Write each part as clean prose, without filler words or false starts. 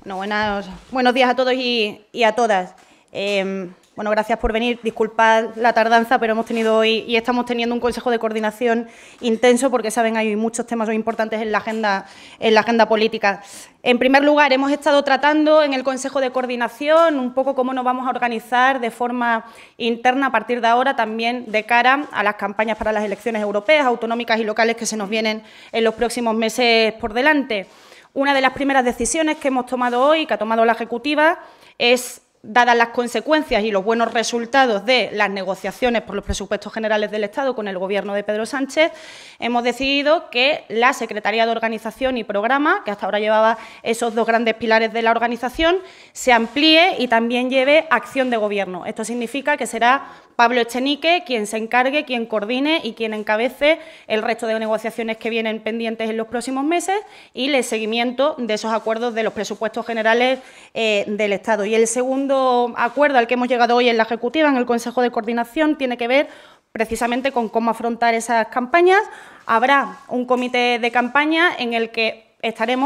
Bueno, buenos días a todos y a todas. Bueno, gracias por venir. Disculpad la tardanza, pero hemos tenido hoy y estamos teniendo un consejo de coordinación intenso porque, saben, hay muchos temas muy importantes en la agenda política. En primer lugar, hemos estado tratando en el consejo de coordinación un poco cómo nos vamos a organizar de forma interna a partir de ahora, también de cara a las campañas para las elecciones europeas, autonómicas y locales que se nos vienen en los próximos meses por delante. Una de las primeras decisiones que hemos tomado hoy, que ha tomado la Ejecutiva, es, dadas las consecuencias y los buenos resultados de las negociaciones por los presupuestos generales del Estado con el Gobierno de Pedro Sánchez, hemos decidido que la Secretaría de Organización y Programa, que hasta ahora llevaba esos dos grandes pilares de la organización, se amplíe y también lleve acción de Gobierno. Esto significa que será Pablo Echenique quien se encargue, quien coordine y quien encabece el resto de negociaciones que vienen pendientes en los próximos meses y el seguimiento de esos acuerdos de los presupuestos generales del Estado. Y el segundo acuerdo al que hemos llegado hoy en la Ejecutiva, en el Consejo de Coordinación, tiene que ver precisamente con cómo afrontar esas campañas. Habrá un comité de campaña en el que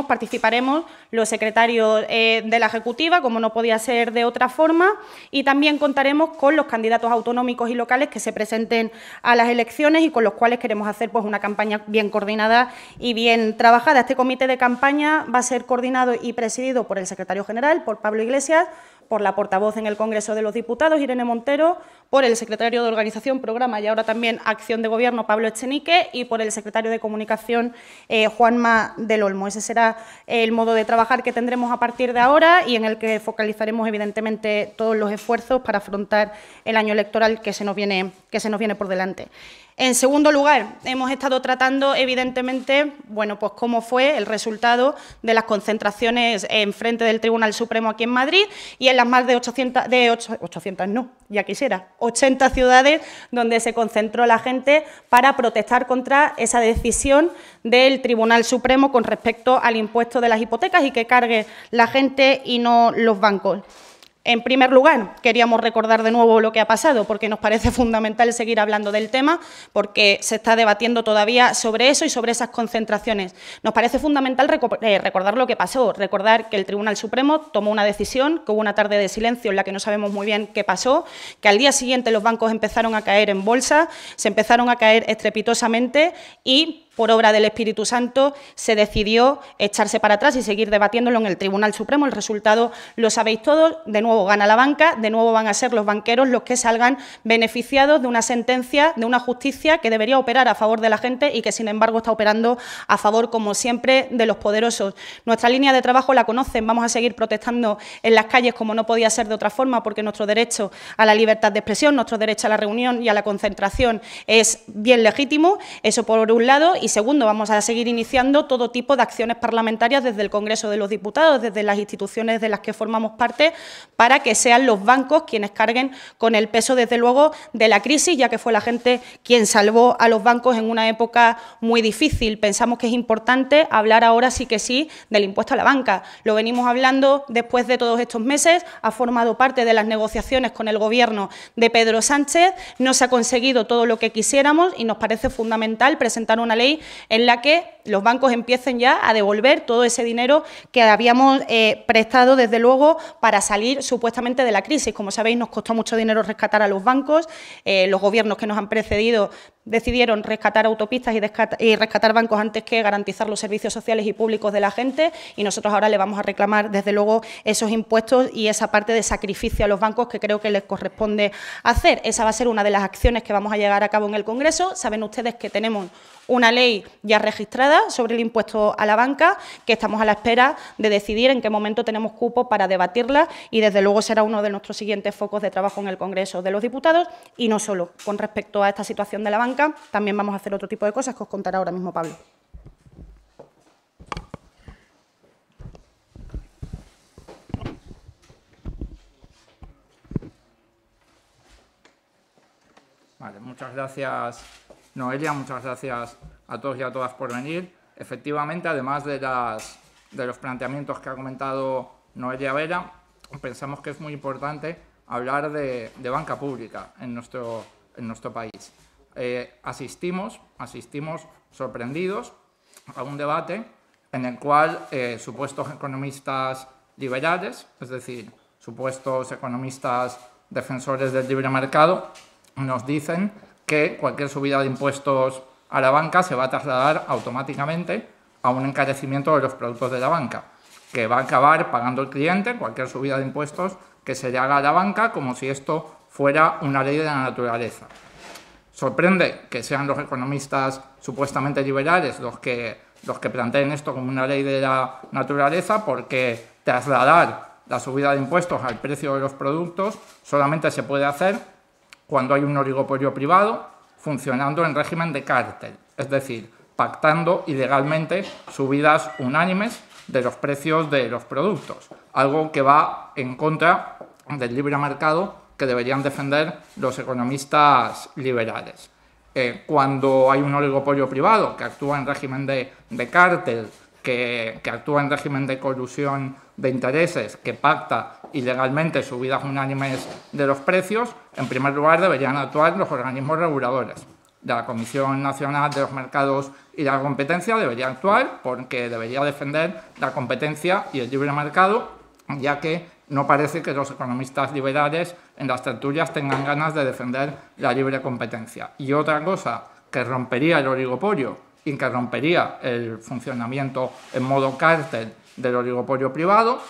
participaremos los secretarios de la Ejecutiva, como no podía ser de otra forma, y también contaremos con los candidatos autonómicos y locales que se presenten a las elecciones y con los cuales queremos hacer una campaña bien coordinada y bien trabajada. Este comité de campaña va a ser coordinado y presidido por el secretario general, por Pablo Iglesias, por la portavoz en el Congreso de los Diputados, Irene Montero, por el secretario de Organización, Programa y ahora también Acción de Gobierno, Pablo Echenique, y por el secretario de Comunicación, Juanma del Olmo. Ese será el modo de trabajar que tendremos a partir de ahora y en el que focalizaremos, evidentemente, todos los esfuerzos para afrontar el año electoral que se nos viene por delante. En segundo lugar, hemos estado tratando, evidentemente, pues cómo fue el resultado de las concentraciones en frente del Tribunal Supremo aquí en Madrid y en las más de 80 ciudades donde se concentró la gente para protestar contra esa decisión del Tribunal Supremo con respecto al impuesto de las hipotecas y que cargue la gente y no los bancos. En primer lugar, queríamos recordar de nuevo lo que ha pasado, porque nos parece fundamental seguir hablando del tema, porque se está debatiendo todavía sobre eso y sobre esas concentraciones. Nos parece fundamental recordar lo que pasó, recordar que el Tribunal Supremo tomó una decisión, que hubo una tarde de silencio en la que no sabemos muy bien qué pasó, que al día siguiente los bancos empezaron a caer en bolsa, se empezaron a caer estrepitosamente y, por obra del Espíritu Santo, se decidió echarse para atrás y seguir debatiéndolo en el Tribunal Supremo. El resultado lo sabéis todos, de nuevo gana la banca, de nuevo van a ser los banqueros los que salgan beneficiados de una sentencia, de una justicia que debería operar a favor de la gente y que, sin embargo, está operando a favor, como siempre, de los poderosos. Nuestra línea de trabajo la conocen, vamos a seguir protestando en las calles como no podía ser de otra forma, porque nuestro derecho a la libertad de expresión, nuestro derecho a la reunión y a la concentración es bien legítimo, eso por un lado. Y segundo, vamos a seguir iniciando todo tipo de acciones parlamentarias desde el Congreso de los Diputados, desde las instituciones de las que formamos parte, para que sean los bancos quienes carguen con el peso, desde luego, de la crisis, ya que fue la gente quien salvó a los bancos en una época muy difícil. Pensamos que es importante hablar ahora sí que sí del impuesto a la banca. Lo venimos hablando después de todos estos meses, ha formado parte de las negociaciones con el Gobierno de Pedro Sánchez, no se ha conseguido todo lo que quisiéramos y nos parece fundamental presentar una ley en la que los bancos empiecen ya a devolver todo ese dinero que habíamos prestado, desde luego, para salir supuestamente de la crisis. Como sabéis, nos costó mucho dinero rescatar a los bancos, los gobiernos que nos han precedido decidieron rescatar autopistas y rescatar bancos antes que garantizar los servicios sociales y públicos de la gente, y nosotros ahora le vamos a reclamar, desde luego, esos impuestos y esa parte de sacrificio a los bancos que creo que les corresponde hacer. Esa va a ser una de las acciones que vamos a llevar a cabo en el Congreso. Saben ustedes que tenemos una ley ya registrada sobre el impuesto a la banca, que estamos a la espera de decidir en qué momento tenemos cupo para debatirla y, desde luego, será uno de nuestros siguientes focos de trabajo en el Congreso de los Diputados. Y no solo con respecto a esta situación de la banca, también vamos a hacer otro tipo de cosas que os contará ahora mismo Pablo. Vale, muchas gracias, Noelia, muchas gracias a todos y a todas por venir. Efectivamente, además de los planteamientos que ha comentado Noelia Vera, pensamos que es muy importante hablar de banca pública en nuestro país. Asistimos sorprendidos a un debate en el cual supuestos economistas liberales, es decir, supuestos economistas defensores del libre mercado, nos dicen que cualquier subida de impuestos a la banca se va a trasladar automáticamente a un encarecimiento de los productos de la banca, que va a acabar pagando el cliente cualquier subida de impuestos que se le haga a la banca, como si esto fuera una ley de la naturaleza. Sorprende que sean los economistas supuestamente liberales los que planteen esto como una ley de la naturaleza, porque trasladar la subida de impuestos al precio de los productos solamente se puede hacer cuando hay un oligopolio privado funcionando en régimen de cártel, es decir, pactando ilegalmente subidas unánimes de los precios de los productos, algo que va en contra del libre mercado que deberían defender los economistas liberales. Cuando hay un oligopolio privado que actúa en régimen de cártel, que actúa en régimen de colusión de intereses, que pacta ilegalmente subidas unánimes de los precios, en primer lugar deberían actuar los organismos reguladores. La Comisión Nacional de los Mercados y la Competencia debería actuar porque debería defender la competencia y el libre mercado, ya que no parece que los economistas liberales en las tertulias tengan ganas de defender la libre competencia. Y otra cosa que rompería el oligopolio y que rompería el funcionamiento en modo cártel del oligopolio privado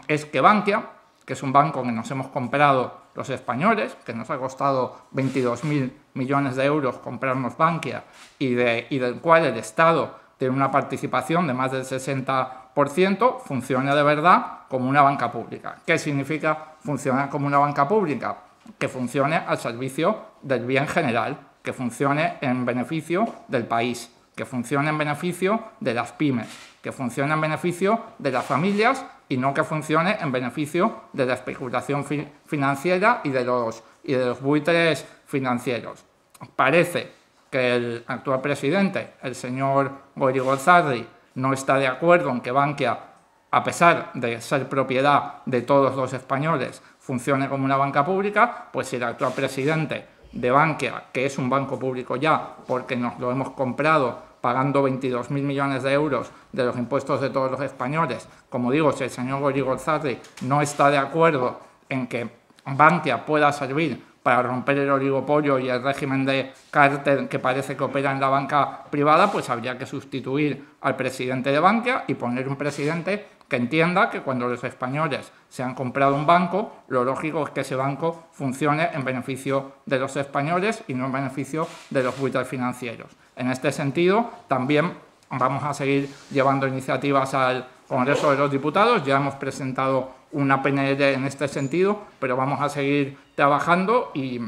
es que Bankia, que es un banco que nos hemos comprado los españoles, que nos ha costado 22.000 millones de euros comprarnos Bankia y del cual el Estado tiene una participación de más del 60%, funcione de verdad como una banca pública. ¿Qué significa funcionar como una banca pública? Que funcione al servicio del bien general, que funcione en beneficio del país, que funcione en beneficio de las pymes, que funcione en beneficio de las familias y no que funcione en beneficio de la especulación financiera y de los buitres financieros. Parece que el actual presidente, el señor Goyri-González, no está de acuerdo en que Bankia, a pesar de ser propiedad de todos los españoles, funcione como una banca pública. Pues si el actual presidente de Bankia, que es un banco público ya, porque nos lo hemos comprado pagando 22.000 millones de euros de los impuestos de todos los españoles, como digo, si el señor Goyri-González no está de acuerdo en que Bankia pueda servir para romper el oligopolio y el régimen de cártel que parece que opera en la banca privada, pues habría que sustituir al presidente de Bankia y poner un presidente que entienda que cuando los españoles se han comprado un banco, lo lógico es que ese banco funcione en beneficio de los españoles y no en beneficio de los buitres financieros. En este sentido, también vamos a seguir llevando iniciativas al Congreso de los Diputados. Ya hemos presentado una PNL en este sentido, pero vamos a seguir trabajando y,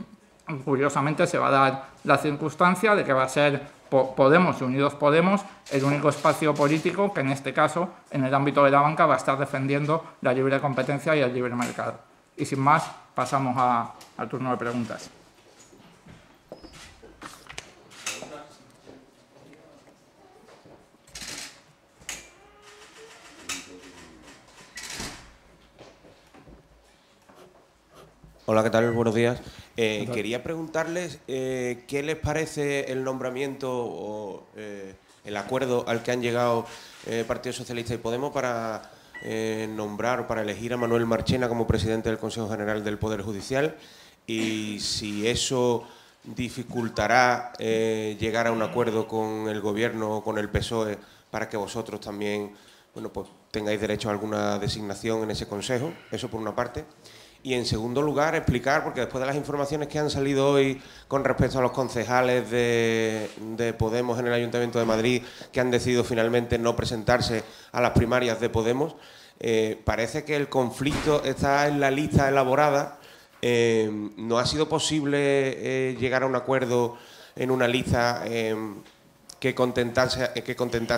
curiosamente, se va a dar la circunstancia de que va a ser Podemos y Unidos Podemos el único espacio político que, en este caso, en el ámbito de la banca, va a estar defendiendo la libre competencia y el libre mercado. Y sin más, pasamos al turno de preguntas. Hola, ¿qué tal? Buenos días. Quería preguntarles qué les parece el nombramiento o el acuerdo al que han llegado Partido Socialista y Podemos para nombrar o para elegir a Manuel Marchena como presidente del Consejo General del Poder Judicial, y si eso dificultará llegar a un acuerdo con el Gobierno o con el PSOE para que vosotros también, bueno, pues tengáis derecho a alguna designación en ese Consejo. Eso por una parte. Y, en segundo lugar, explicar, porque después de las informaciones que han salido hoy con respecto a los concejales de Podemos en el Ayuntamiento de Madrid, que han decidido finalmente no presentarse a las primarias de Podemos, parece que el conflicto está en la lista elaborada. No ha sido posible llegar a un acuerdo en una lista que contentase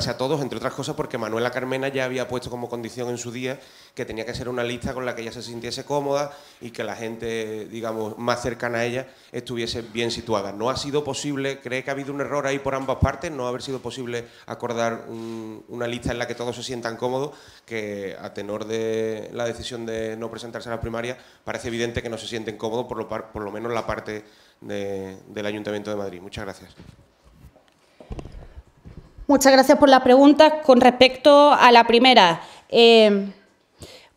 a todos, entre otras cosas porque Manuela Carmena ya había puesto como condición en su día que tenía que ser una lista con la que ella se sintiese cómoda y que la gente, digamos, más cercana a ella estuviese bien situada. No ha sido posible, cree que ha habido un error ahí por ambas partes, no haber sido posible acordar una lista en la que todos se sientan cómodos, que a tenor de la decisión de no presentarse a la primaria parece evidente que no se sienten cómodos, por lo menos la parte del Ayuntamiento de Madrid. Muchas gracias. Muchas gracias por la pregunta. Con respecto a la primera,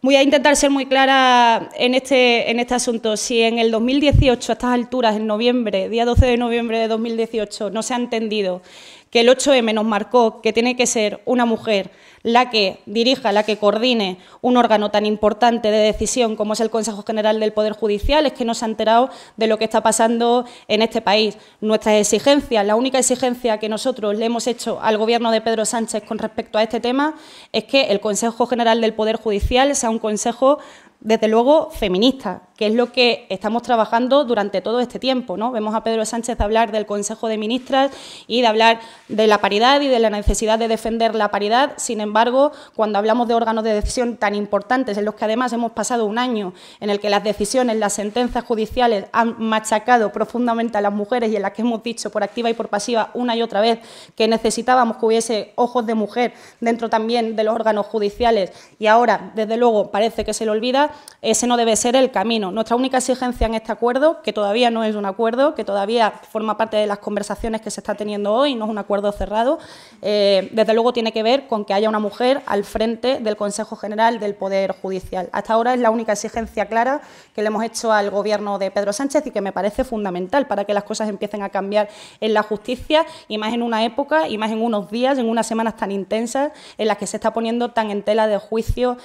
Voy a intentar ser muy clara en este asunto. Si en el 2018, a estas alturas, en noviembre, día 12 de noviembre de 2018, no se ha entendido que el 8M nos marcó que tiene que ser una mujer la que dirija, la que coordine un órgano tan importante de decisión como es el Consejo General del Poder Judicial, es que no se ha enterado de lo que está pasando en este país. Nuestras exigencias, la única exigencia que nosotros le hemos hecho al Gobierno de Pedro Sánchez con respecto a este tema es que el Consejo General del Poder Judicial sea un consejo, desde luego, feminista, que es lo que estamos trabajando durante todo este tiempo, ¿no? Vemos a Pedro Sánchez hablar del Consejo de Ministras y de hablar de la paridad y de la necesidad de defender la paridad. Sin embargo, cuando hablamos de órganos de decisión tan importantes, en los que además hemos pasado un año en el que las decisiones, las sentencias judiciales han machacado profundamente a las mujeres y en las que hemos dicho por activa y por pasiva una y otra vez que necesitábamos que hubiese ojos de mujer dentro también de los órganos judiciales y ahora, desde luego, parece que se le olvida, ese no debe ser el camino. Nuestra única exigencia en este acuerdo, que todavía no es un acuerdo, que todavía forma parte de las conversaciones que se está teniendo hoy, no es un acuerdo cerrado, desde luego tiene que ver con que haya una mujer al frente del Consejo General del Poder Judicial. Hasta ahora es la única exigencia clara que le hemos hecho al Gobierno de Pedro Sánchez y que me parece fundamental para que las cosas empiecen a cambiar en la justicia y más en una época y más en unos días, en unas semanas tan intensas en las que se está poniendo tan en tela de juicio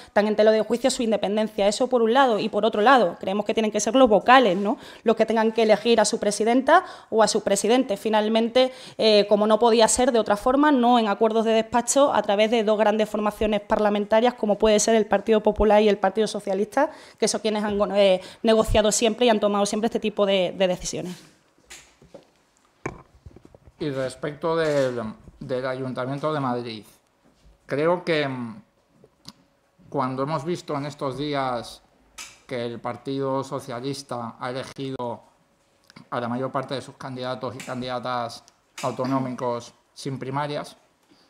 su independencia. Eso por un lado. Y por otro lado, creemos que tienen que ser los vocales, ¿no?, los que tengan que elegir a su presidenta o a su presidente. Finalmente, como no podía ser de otra forma, no en acuerdos de despacho a través de dos grandes formaciones parlamentarias como puede ser el Partido Popular y el Partido Socialista, que son quienes han negociado siempre y han tomado siempre este tipo de decisiones. Y respecto del Ayuntamiento de Madrid, creo que cuando hemos visto en estos días que el Partido Socialista ha elegido a la mayor parte de sus candidatos y candidatas autonómicos sin primarias,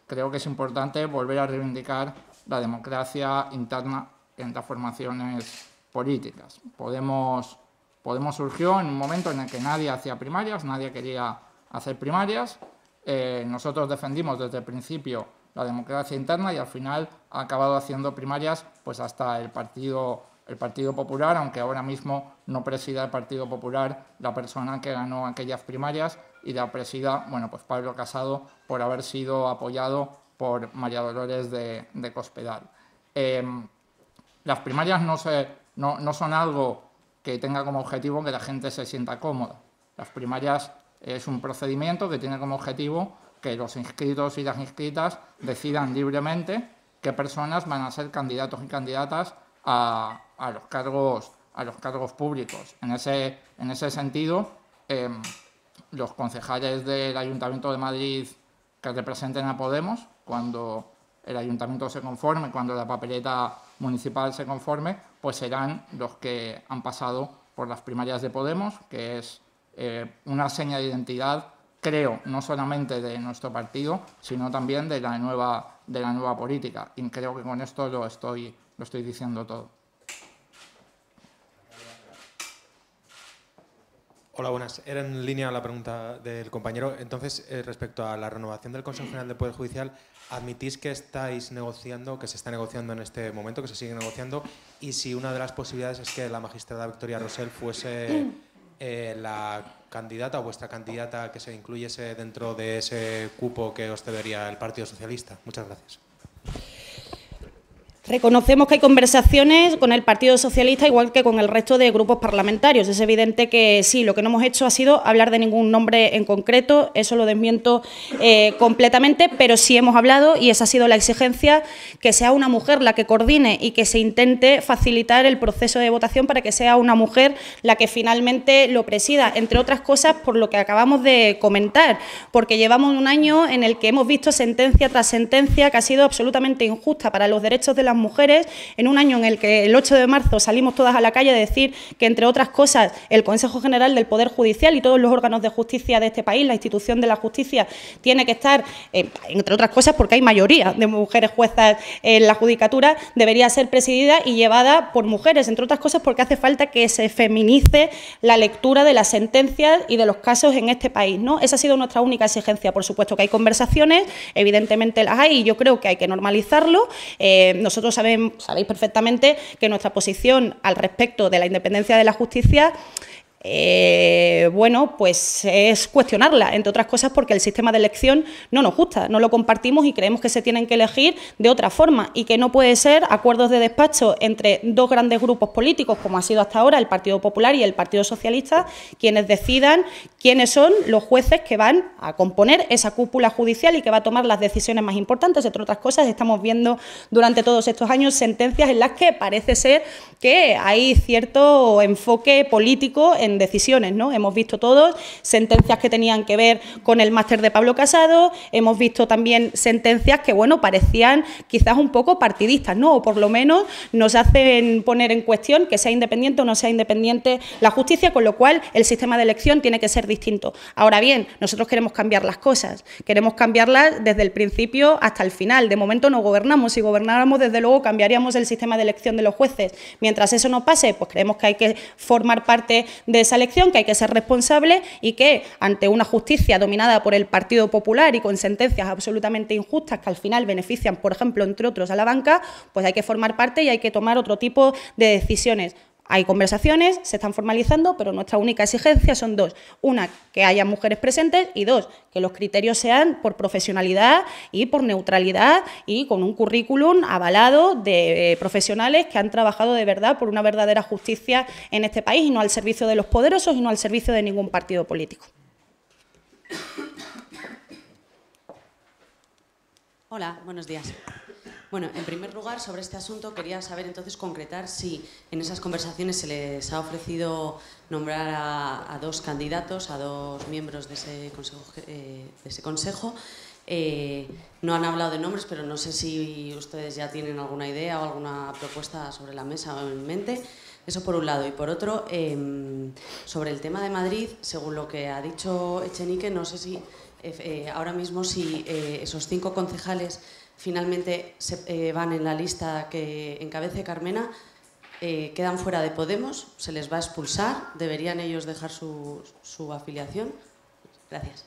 creo que es importante volver a reivindicar la democracia interna en las formaciones políticas. Podemos surgió en un momento en el que nadie hacía primarias, nadie quería hacer primarias. Nosotros defendimos desde el principio la democracia interna y al final ha acabado haciendo primarias pues hasta el Partido Popular, aunque ahora mismo no presida el Partido Popular la persona que ganó aquellas primarias y la presida, bueno, pues Pablo Casado, por haber sido apoyado por María Dolores de Cospedal. Las primarias no son algo que tenga como objetivo que la gente se sienta cómoda. Las primarias es un procedimiento que tiene como objetivo que los inscritos y las inscritas decidan libremente qué personas van a ser candidatos y candidatas a los cargos públicos. En ese sentido, los concejales del Ayuntamiento de Madrid que representen a Podemos, cuando el Ayuntamiento se conforme, cuando la papeleta municipal se conforme, pues serán los que han pasado por las primarias de Podemos, que es una seña de identidad, creo, no solamente de nuestro partido, sino también de la nueva política. Y creo que con esto lo estoy diciendo todo. Hola, buenas. Era en línea la pregunta del compañero. Entonces, respecto a la renovación del Consejo General del Poder Judicial, ¿admitís que estáis negociando, que se está negociando en este momento, que se sigue negociando? Y si una de las posibilidades es que la magistrada Victoria Rosell fuese la candidata o vuestra candidata que se incluyese dentro de ese cupo que os cedería el Partido Socialista. Muchas gracias. Reconocemos que hay conversaciones con el Partido Socialista, igual que con el resto de grupos parlamentarios. Es evidente que sí, lo que no hemos hecho ha sido hablar de ningún nombre en concreto, eso lo desmiento completamente, pero sí hemos hablado, y esa ha sido la exigencia, que sea una mujer la que coordine y que se intente facilitar el proceso de votación para que sea una mujer la que finalmente lo presida, entre otras cosas por lo que acabamos de comentar, porque llevamos un año en el que hemos visto sentencia tras sentencia que ha sido absolutamente injusta para los derechos de las mujeres, en un año en el que el 8 de marzo salimos todas a la calle a decir que, entre otras cosas, el Consejo General del Poder Judicial y todos los órganos de justicia de este país, la institución de la justicia, tiene que estar, entre otras cosas porque hay mayoría de mujeres juezas en la judicatura, debería ser presidida y llevada por mujeres, entre otras cosas porque hace falta que se feminice la lectura de las sentencias y de los casos en este país, ¿no? Esa ha sido nuestra única exigencia. Por supuesto que hay conversaciones, evidentemente las hay, y yo creo que hay que normalizarlo. Nosotros vosotros sabéis perfectamente que nuestra posición al respecto de la independencia de la justicia bueno, pues es cuestionarla, entre otras cosas porque el sistema de elección no nos gusta, no lo compartimos y creemos que se tienen que elegir de otra forma y que no puede ser acuerdos de despacho entre dos grandes grupos políticos, como ha sido hasta ahora el Partido Popular y el Partido Socialista, quienes decidan quiénes son los jueces que van a componer esa cúpula judicial y que va a tomar las decisiones más importantes. Entre otras cosas, estamos viendo durante todos estos años sentencias en las que parece ser que hay cierto enfoque político en decisiones, ¿no? Hemos visto todos sentencias que tenían que ver con el máster de Pablo Casado, hemos visto también sentencias que, bueno, parecían quizás un poco partidistas, ¿no? O por lo menos nos hacen poner en cuestión que sea independiente o no sea independiente la justicia, con lo cual el sistema de elección tiene que ser distinto. Ahora bien, nosotros queremos cambiar las cosas, queremos cambiarlas desde el principio hasta el final. De momento no gobernamos, si gobernáramos, desde luego cambiaríamos el sistema de elección de los jueces. Mientras eso no pase, pues creemos que hay que formar parte de esa elección, que hay que ser responsable y que ante una justicia dominada por el Partido Popular y con sentencias absolutamente injustas que al final benefician, por ejemplo, entre otros a la banca, pues hay que formar parte y hay que tomar otro tipo de decisiones. Hay conversaciones, se están formalizando, pero nuestra única exigencia son dos. Una, que haya mujeres presentes y dos, que los criterios sean por profesionalidad y por neutralidad y con un currículum avalado de profesionales que han trabajado de verdad por una verdadera justicia en este país y no al servicio de los poderosos y no al servicio de ningún partido político. Hola, buenos días. Bueno, en primer lugar, sobre este asunto quería saber entonces concretar si en esas conversaciones se les ha ofrecido nombrar a dos candidatos, a dos miembros de ese consejo. No han hablado de nombres, pero no sé si ustedes ya tienen alguna idea o alguna propuesta sobre la mesa o en mente. Eso por un lado. Y por otro, sobre el tema de Madrid, según lo que ha dicho Echenique, no sé si ahora mismo si esos 5 concejales finalmente van en la lista que encabece Carmena, quedan fuera de Podemos, se les va a expulsar, ¿deberían ellos dejar su afiliación? Gracias.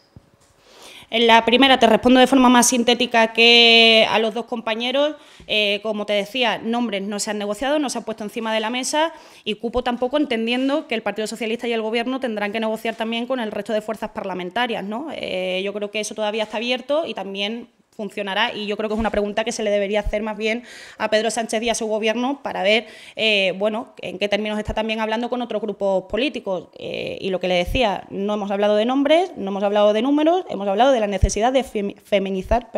En la primera te respondo de forma más sintética que a los dos compañeros. Como te decía, nombres no se han negociado, no se han puesto encima de la mesa y cupo tampoco, entendiendo que el Partido Socialista y el Gobierno tendrán que negociar también con el resto de fuerzas parlamentarias, ¿no? Yo creo que eso todavía está abierto y también funcionará, y yo creo que es una pregunta que se le debería hacer más bien a Pedro Sánchez y a su Gobierno para ver, bueno, en qué términos está también hablando con otros grupos políticos. Y lo que le decía, no hemos hablado de nombres, no hemos hablado de números, hemos hablado de la necesidad de feminizar,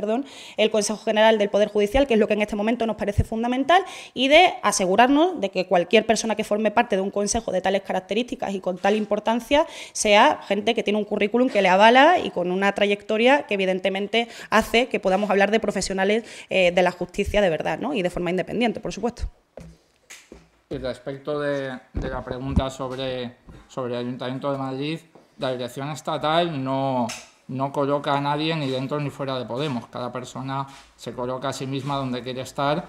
el Consejo General del Poder Judicial, que es lo que en este momento nos parece fundamental, y de asegurarnos de que cualquier persona que forme parte de un consejo de tales características y con tal importancia sea gente que tiene un currículum que le avala y con una trayectoria que evidentemente hace que podamos hablar de profesionales de la justicia de verdad, ¿no? Y de forma independiente, por supuesto. Y respecto de la pregunta sobre el Ayuntamiento de Madrid, la dirección estatal no coloca a nadie ni dentro ni fuera de Podemos. Cada persona se coloca a sí misma donde quiere estar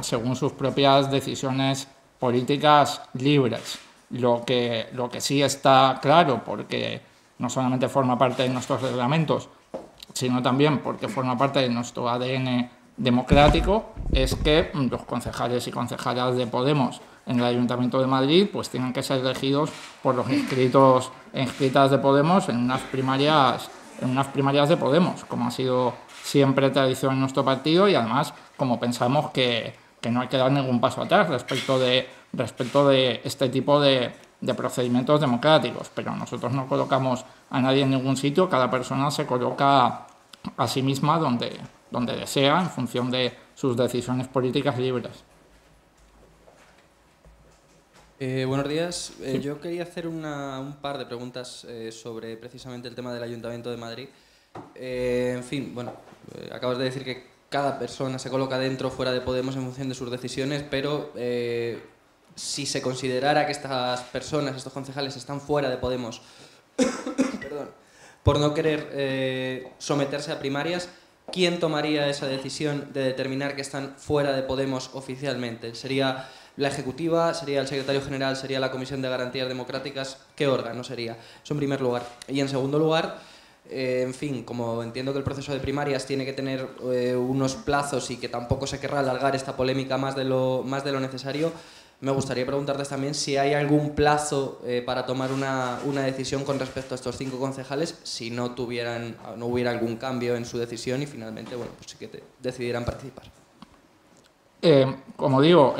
según sus propias decisiones políticas libres. Lo que sí está claro, porque no solamente forma parte de nuestros reglamentos, sino también porque forma parte de nuestro ADN democrático, es que los concejales y concejalas de Podemos en el Ayuntamiento de Madrid pues tienen que ser elegidos por los inscritos e inscritas de Podemos en unas primarias de Podemos, como ha sido siempre tradición en nuestro partido, y además como pensamos que no hay que dar ningún paso atrás respecto de este tipo de procedimientos democráticos. Pero nosotros no colocamos a nadie en ningún sitio, cada persona se coloca a sí misma donde desea, en función de sus decisiones políticas libres. Buenos días. Sí. Yo quería hacer un par de preguntas sobre precisamente el tema del Ayuntamiento de Madrid. En fin, bueno, acabas de decir que cada persona se coloca dentro o fuera de Podemos en función de sus decisiones, pero si se considerara que estas personas, estos concejales, están fuera de Podemos perdón, por no querer someterse a primarias, ¿quién tomaría esa decisión de determinar que están fuera de Podemos oficialmente? ¿Sería la Ejecutiva? ¿Sería el Secretario General? ¿Sería la Comisión de Garantías Democráticas? ¿Qué órgano sería? Eso en primer lugar. Y en segundo lugar, En fin, como entiendo que el proceso de primarias tiene que tener unos plazos y que tampoco se querrá alargar esta polémica más de lo necesario, me gustaría preguntarles también si hay algún plazo para tomar una decisión con respecto a estos 5 concejales, si no hubiera algún cambio en su decisión y finalmente, bueno, pues sí que decidieran participar. Como digo,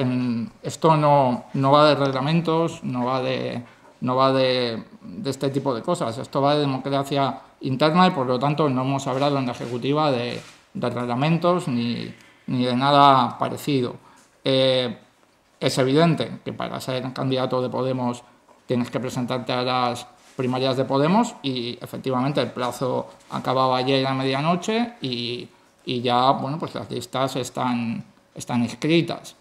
esto no va de reglamentos, no va de este tipo de cosas. Esto va de democracia interna y, por lo tanto, no hemos hablado en la Ejecutiva de reglamentos ni de nada parecido. Es evidente que para ser candidato de Podemos tienes que presentarte a las primarias de Podemos y, efectivamente, el plazo acababa ayer a medianoche y ya, bueno, pues las listas están inscritas.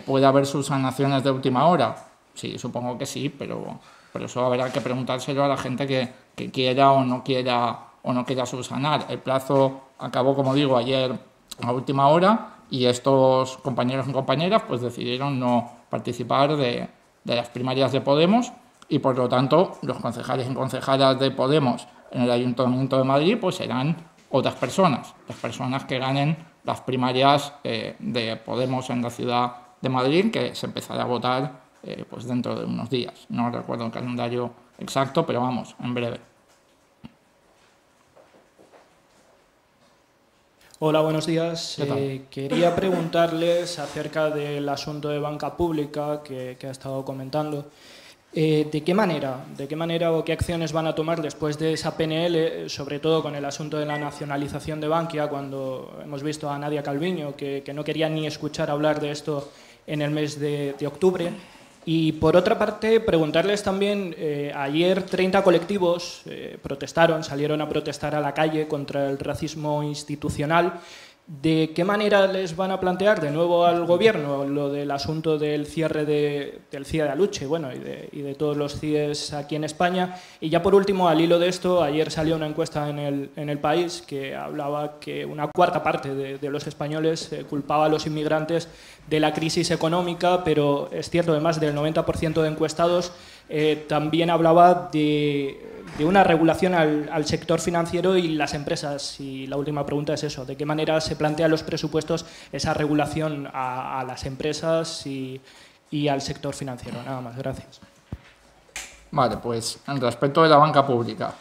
¿Puede haber subsanaciones de última hora? Sí, supongo que sí, pero eso habrá que preguntárselo a la gente que quiera o no quiera subsanar. El plazo acabó, como digo, ayer a última hora y estos compañeros y compañeras pues decidieron no participar de las primarias de Podemos y, por lo tanto, los concejales y concejalas de Podemos en el Ayuntamiento de Madrid pues serán otras personas, las personas que ganen las primarias de Podemos en la ciudad de Madrid, que se empezará a votar pues dentro de unos días. No recuerdo el calendario exacto, pero vamos, en breve. Hola, buenos días. Quería preguntarles acerca del asunto de banca pública que ha estado comentando. ¿De qué manera o qué acciones van a tomar después de esa PNL, sobre todo con el asunto de la nacionalización de Bankia, cuando hemos visto a Nadia Calviño que no quería ni escuchar hablar de esto en el mes de octubre? Y, por otra parte, preguntarles también, ayer 30 colectivos salieron a protestar a la calle contra el racismo institucional. ¿De qué manera les van a plantear de nuevo al Gobierno lo del asunto del cierre del CIE de Aluche, bueno, y de todos los CIEs aquí en España? Y ya por último, al hilo de esto, ayer salió una encuesta en el País que hablaba que una cuarta parte de los españoles culpaba a los inmigrantes de la crisis económica, pero es cierto que más del 90% de encuestados también hablaba de una regulación al sector financiero y las empresas. Y la última pregunta es eso, ¿de qué manera se plantean los presupuestos esa regulación a las empresas y al sector financiero? Nada más, gracias. Vale, pues en respecto de la banca pública,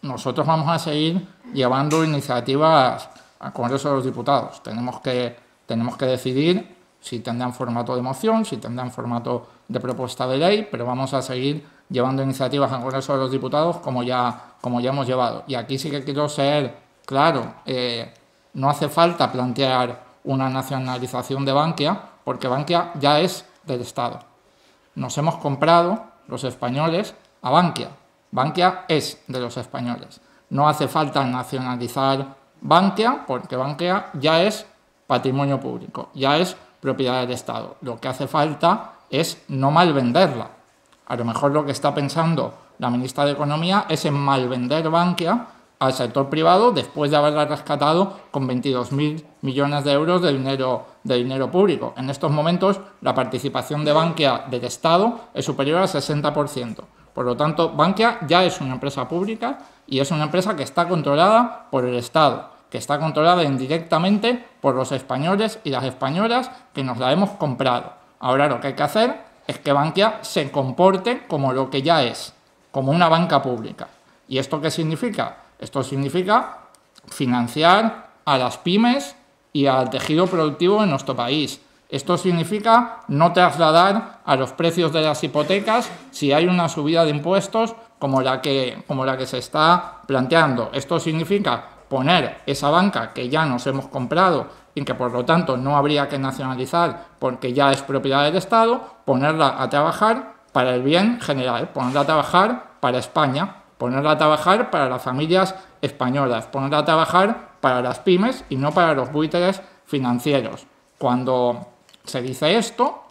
nosotros vamos a seguir llevando iniciativas al Congreso de los Diputados. Tenemos que decidir si tendrán formato de moción, si tendrán formato de propuesta de ley, pero vamos a seguir llevando iniciativas al Congreso de los Diputados como ya hemos llevado. Y aquí sí que quiero ser claro, no hace falta plantear una nacionalización de Bankia, porque Bankia ya es del Estado. Nos hemos comprado los españoles a Bankia. Bankia es de los españoles. No hace falta nacionalizar Bankia, porque Bankia ya es patrimonio público, ya es propiedad del Estado. Lo que hace falta es no malvenderla. A lo mejor lo que está pensando la ministra de Economía es en malvender Bankia al sector privado después de haberla rescatado con 22.000 millones de euros de dinero público. En estos momentos la participación de Bankia del Estado es superior al 60%. Por lo tanto, Bankia ya es una empresa pública y es una empresa que está controlada por el Estado, que está controlada indirectamente por los españoles y las españolas que nos la hemos comprado. Ahora lo que hay que hacer es que Bankia se comporte como lo que ya es, como una banca pública. ¿Y esto qué significa? Esto significa financiar a las pymes y al tejido productivo en nuestro país. Esto significa no trasladar a los precios de las hipotecas si hay una subida de impuestos como la que se está planteando. Esto significa poner esa banca que ya nos hemos comprado y que por lo tanto no habría que nacionalizar porque ya es propiedad del Estado, ponerla a trabajar para el bien general, ponerla a trabajar para España, ponerla a trabajar para las familias españolas, ponerla a trabajar para las pymes y no para los buitres financieros. Cuando se dice esto,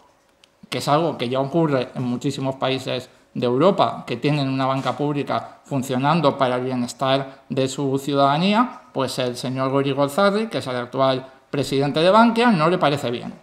que es algo que ya ocurre en muchísimos países de Europa que tienen una banca pública funcionando para el bienestar de su ciudadanía, pues el señor Gorrigolzarri, que es el actual presidente de Bankia, no le parece bien.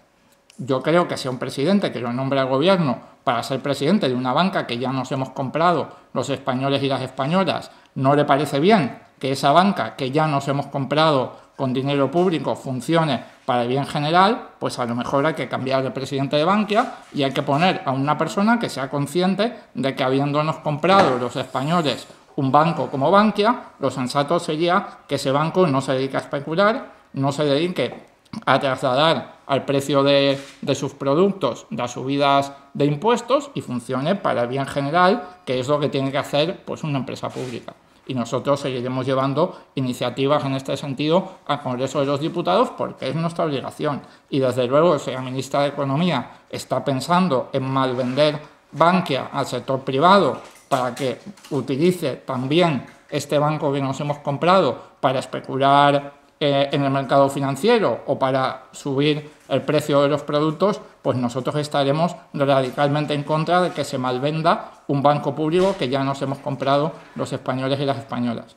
Yo creo que si a un presidente que lo nombra el gobierno para ser presidente de una banca que ya nos hemos comprado los españoles y las españolas no le parece bien que esa banca que ya nos hemos comprado con dinero público funcione para el bien general, pues a lo mejor hay que cambiar de presidente de Bankia y hay que poner a una persona que sea consciente de que habiéndonos comprado los españoles un banco como Bankia, lo sensato sería que ese banco no se dedique a especular, no se dedique a trasladar al precio de sus productos las subidas de impuestos y funcione para el bien general, que es lo que tiene que hacer pues una empresa pública. Y nosotros seguiremos llevando iniciativas en este sentido al Congreso de los Diputados porque es nuestra obligación. Y desde luego, si la ministra de Economía está pensando en malvender Bankia al sector privado para que utilice también este banco que nos hemos comprado para especular en el mercado financiero o para subir el precio de los productos, pues nosotros estaremos radicalmente en contra de que se malvenda un banco público que ya nos hemos comprado los españoles y las españolas.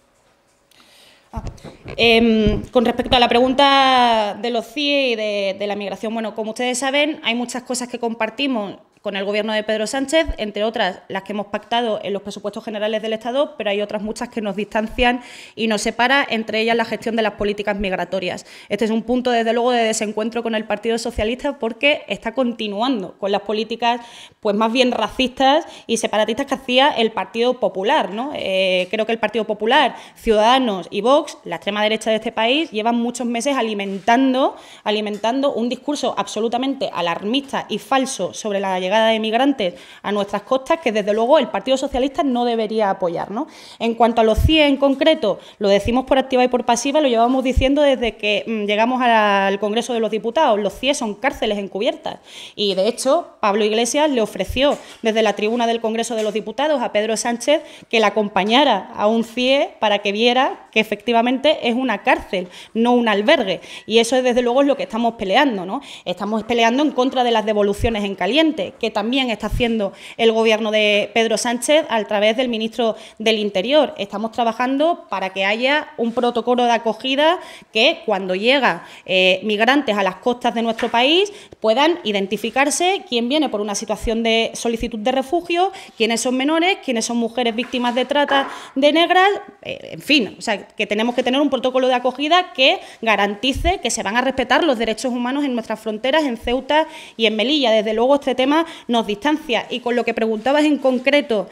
Con respecto a la pregunta de los CIE y de la migración, bueno, como ustedes saben, hay muchas cosas que compartimos con el Gobierno de Pedro Sánchez, entre otras las que hemos pactado en los presupuestos generales del Estado, pero hay otras muchas que nos distancian y nos separa, entre ellas la gestión de las políticas migratorias. Este es un punto, desde luego, de desencuentro con el Partido Socialista porque está continuando con las políticas pues más bien racistas y separatistas que hacía el Partido Popular, ¿no? Creo que el Partido Popular, Ciudadanos y Vox, la extrema derecha de este país, llevan muchos meses alimentando un discurso absolutamente alarmista y falso sobre la llegada de migrantes a nuestras costas que, desde luego, el Partido Socialista no debería apoyar, ¿no? En cuanto a los CIE en concreto, lo decimos por activa y por pasiva, lo llevamos diciendo desde que llegamos al Congreso de los Diputados. Los CIE son cárceles encubiertas y, de hecho, Pablo Iglesias le ofreció desde la tribuna del Congreso de los Diputados a Pedro Sánchez que le acompañara a un CIE para que viera que efectivamente es una cárcel, no un albergue. Y eso, desde luego, es lo que estamos peleando, ¿no? Estamos peleando en contra de las devoluciones en caliente, que también está haciendo el Gobierno de Pedro Sánchez a través del ministro del Interior. Estamos trabajando para que haya un protocolo de acogida que, cuando llega migrantes a las costas de nuestro país, puedan identificarse quién viene por una situación de solicitud de refugio, quiénes son menores, quiénes son mujeres víctimas de trata de negras, en fin, o sea, que tenemos que tener un protocolo de acogida que garantice que se van a respetar los derechos humanos en nuestras fronteras, en Ceuta y en Melilla. Desde luego, este tema nos distancia. Y con lo que preguntabas en concreto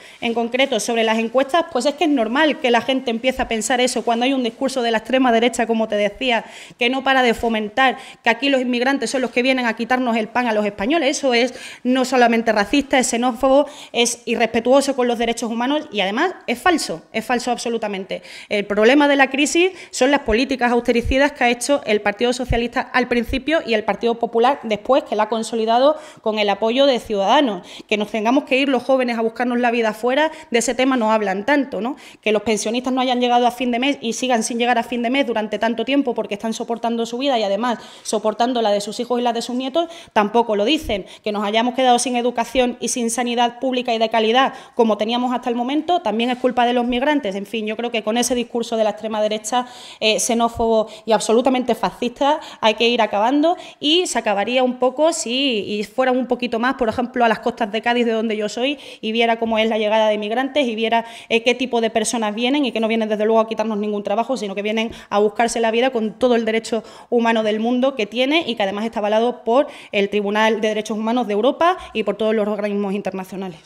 sobre las encuestas, pues es que es normal que la gente empiece a pensar eso cuando hay un discurso de la extrema derecha, como te decía, que no para de fomentar que aquí los inmigrantes son los que vienen a quitarnos el pan a los españoles. Eso es no solamente racista, es xenófobo, es irrespetuoso con los derechos humanos y además es falso absolutamente. El problema de la crisis son las políticas austericidas que ha hecho el Partido Socialista al principio y el Partido Popular después, que la ha consolidado con el apoyo de Ciudadanos. Que nos tengamos que ir los jóvenes a buscarnos la vida afuera, de ese tema no hablan tanto, ¿no? Que los pensionistas no hayan llegado a fin de mes y sigan sin llegar a fin de mes durante tanto tiempo porque están soportando su vida y además soportando la de sus hijos y la de sus nietos, tampoco lo dicen. Que nos hayamos quedado sin educación y sin sanidad pública y de calidad como teníamos hasta el momento, también es culpa de los migrantes. En fin, yo creo que con ese discurso de la extrema derecha xenófobo y absolutamente fascista hay que ir acabando, y se acabaría un poco si fuera un poquito más, por ejemplo, a las costas de Cádiz, de donde yo soy, y viera cómo es la llegada de migrantes y viera qué tipo de personas vienen y que no vienen, desde luego, a quitarnos ningún trabajo, sino que vienen a buscarse la vida con todo el derecho humano del mundo que tiene y que además está avalado por el Tribunal de Derechos Humanos de Europa y por todos los organismos internacionales.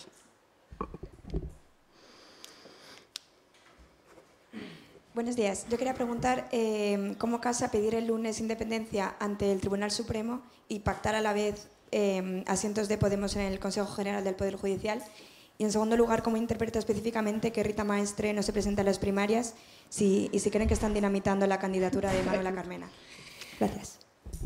Buenos días. Yo quería preguntar cómo casa pedir el lunes independencia ante el Tribunal Supremo y pactar a la vez asientos de Podemos en el Consejo General del Poder Judicial. Y, en segundo lugar, cómo interpreta específicamente que Rita Maestre no se presenta en las primarias y si creen que están dinamitando la candidatura de Manuela Carmena. Gracias.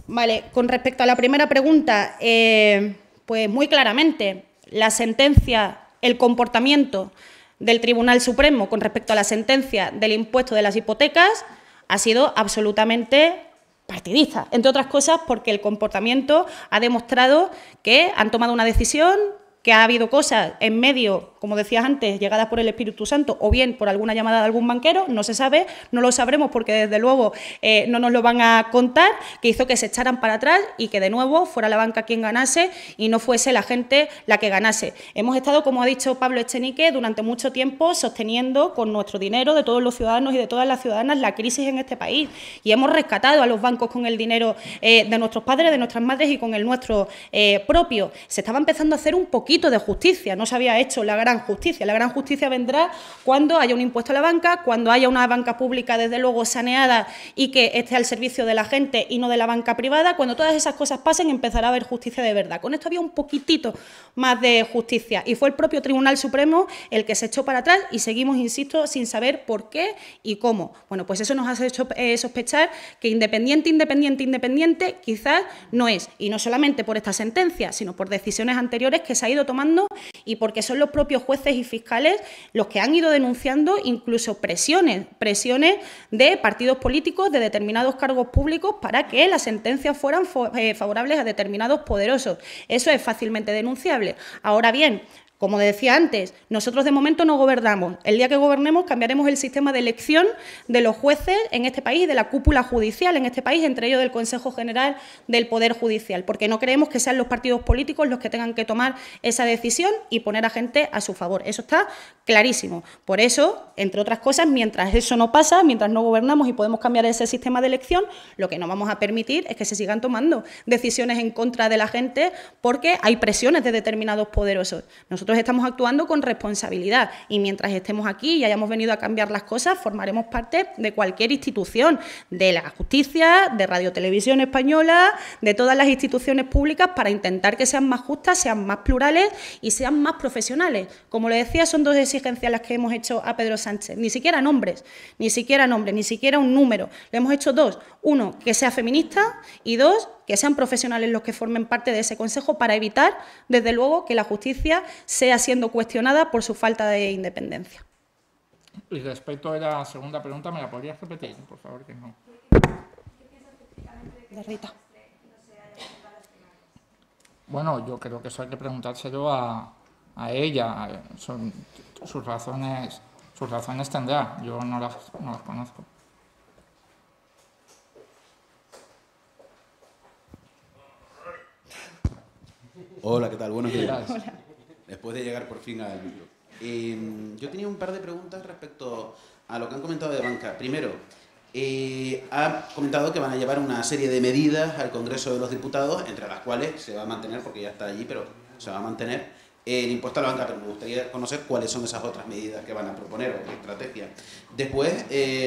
Vale, con respecto a la primera pregunta, pues muy claramente la sentencia, el comportamiento del Tribunal Supremo con respecto a la sentencia del impuesto de las hipotecas ha sido absolutamente partidista, entre otras cosas porque el comportamiento ha demostrado que han tomado una decisión que ha habido cosas en medio, como decías antes, llegadas por el Espíritu Santo o bien por alguna llamada de algún banquero, no se sabe, no lo sabremos porque desde luego no nos lo van a contar, que hizo que se echaran para atrás y que de nuevo fuera la banca quien ganase y no fuese la gente la que ganase. Hemos estado, como ha dicho Pablo Echenique, durante mucho tiempo sosteniendo con nuestro dinero de todos los ciudadanos y de todas las ciudadanas la crisis en este país y hemos rescatado a los bancos con el dinero de nuestros padres, de nuestras madres y con el nuestro propio. Se estaba empezando a hacer un poquito de justicia, no se había hecho la gran justicia. La gran justicia vendrá cuando haya un impuesto a la banca, cuando haya una banca pública desde luego saneada y que esté al servicio de la gente y no de la banca privada. Cuando todas esas cosas pasen empezará a haber justicia de verdad. Con esto había un poquitito más de justicia y fue el propio Tribunal Supremo el que se echó para atrás y seguimos, insisto, sin saber por qué y cómo. Bueno, pues eso nos hace sospechar que independiente quizás no es, y no solamente por esta sentencia, sino por decisiones anteriores que se ha ido tomando y porque son los propios jueces y fiscales los que han ido denunciando incluso presiones de partidos políticos, de determinados cargos públicos para que las sentencias fueran favorables a determinados poderosos. Eso es fácilmente denunciable. Ahora bien, como decía antes, nosotros de momento no gobernamos. El día que gobernemos cambiaremos el sistema de elección de los jueces en este país y de la cúpula judicial en este país, entre ellos del Consejo General del Poder Judicial, porque no creemos que sean los partidos políticos los que tengan que tomar esa decisión y poner a gente a su favor. Eso está clarísimo. Por eso, entre otras cosas, mientras eso no pasa, mientras no gobernamos y podemos cambiar ese sistema de elección, lo que no vamos a permitir es que se sigan tomando decisiones en contra de la gente porque hay presiones de determinados poderosos. Nosotros estamos actuando con responsabilidad y mientras estemos aquí y hayamos venido a cambiar las cosas, formaremos parte de cualquier institución, de la justicia, de Radio Televisión Española, de todas las instituciones públicas para intentar que sean más justas, sean más plurales y sean más profesionales. Como le decía, son dos exigencias las que hemos hecho a Pedro Sánchez. Ni siquiera nombres, ni siquiera un número. Le hemos hecho dos. Uno, que sea feminista y dos, que sean profesionales los que formen parte de ese consejo para evitar, desde luego, que la justicia sea siendo cuestionada por su falta de independencia. Y respecto a la segunda pregunta, ¿me la podrías repetir, por favor? Que no. De Rita. Bueno, yo creo que eso hay que preguntárselo a ella. Sus razones tendrá. Yo no las conozco. Hola, ¿qué tal? Buenos días. Hola. Después de llegar por fin al micro. Yo tenía un par de preguntas respecto a lo que han comentado de banca. Primero, ha comentado que van a llevar una serie de medidas al Congreso de los Diputados, entre las cuales se va a mantener, porque ya está allí, pero se va a mantener el impuesto a la banca. Pero me gustaría conocer cuáles son esas otras medidas que van a proponer o qué estrategia. Después,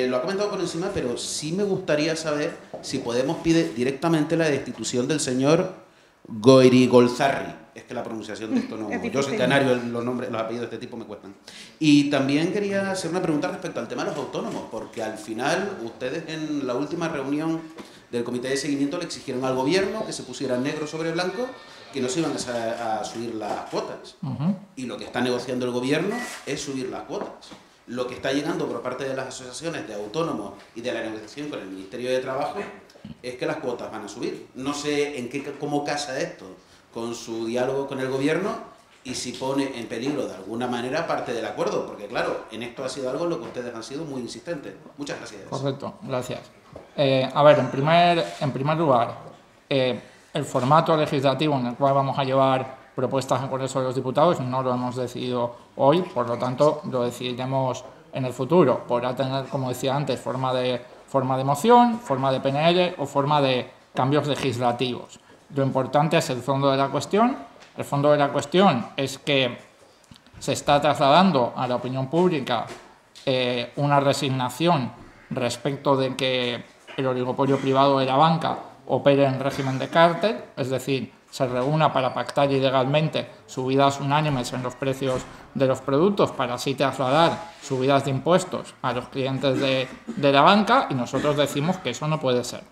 lo ha comentado por encima, pero sí me gustaría saber si Podemos pide directamente la destitución del señor Goirigolzarri. Es que la pronunciación de esto no... Yo soy canario, los apellidos de este tipo me cuestan. Y también quería hacer una pregunta respecto al tema de los autónomos, porque al final ustedes en la última reunión del comité de seguimiento le exigieron al gobierno que se pusiera negro sobre blanco que no se iban a subir las cuotas. Y lo que está negociando el gobierno es subir las cuotas. Lo que está llegando por parte de las asociaciones de autónomos y de la negociación con el Ministerio de Trabajo es que las cuotas van a subir. No sé cómo casa esto con su diálogo con el gobierno y si pone en peligro de alguna manera parte del acuerdo, porque claro, en esto ha sido algo en lo que ustedes han sido muy insistentes. Muchas gracias. Correcto, gracias. A ver, en primer lugar, el formato legislativo en el cual vamos a llevar propuestas al Congreso de los Diputados no lo hemos decidido hoy, por lo tanto lo decidiremos en el futuro. Podrá tener, como decía antes, forma de moción, forma de PNL o forma de cambios legislativos. Lo importante es el fondo de la cuestión. El fondo de la cuestión es que se está trasladando a la opinión pública una resignación respecto de que el oligopolio privado de la banca opere en régimen de cártel, es decir, se reúna para pactar ilegalmente subidas unánimes en los precios de los productos para así trasladar subidas de impuestos a los clientes de la banca, y nosotros decimos que eso no puede ser.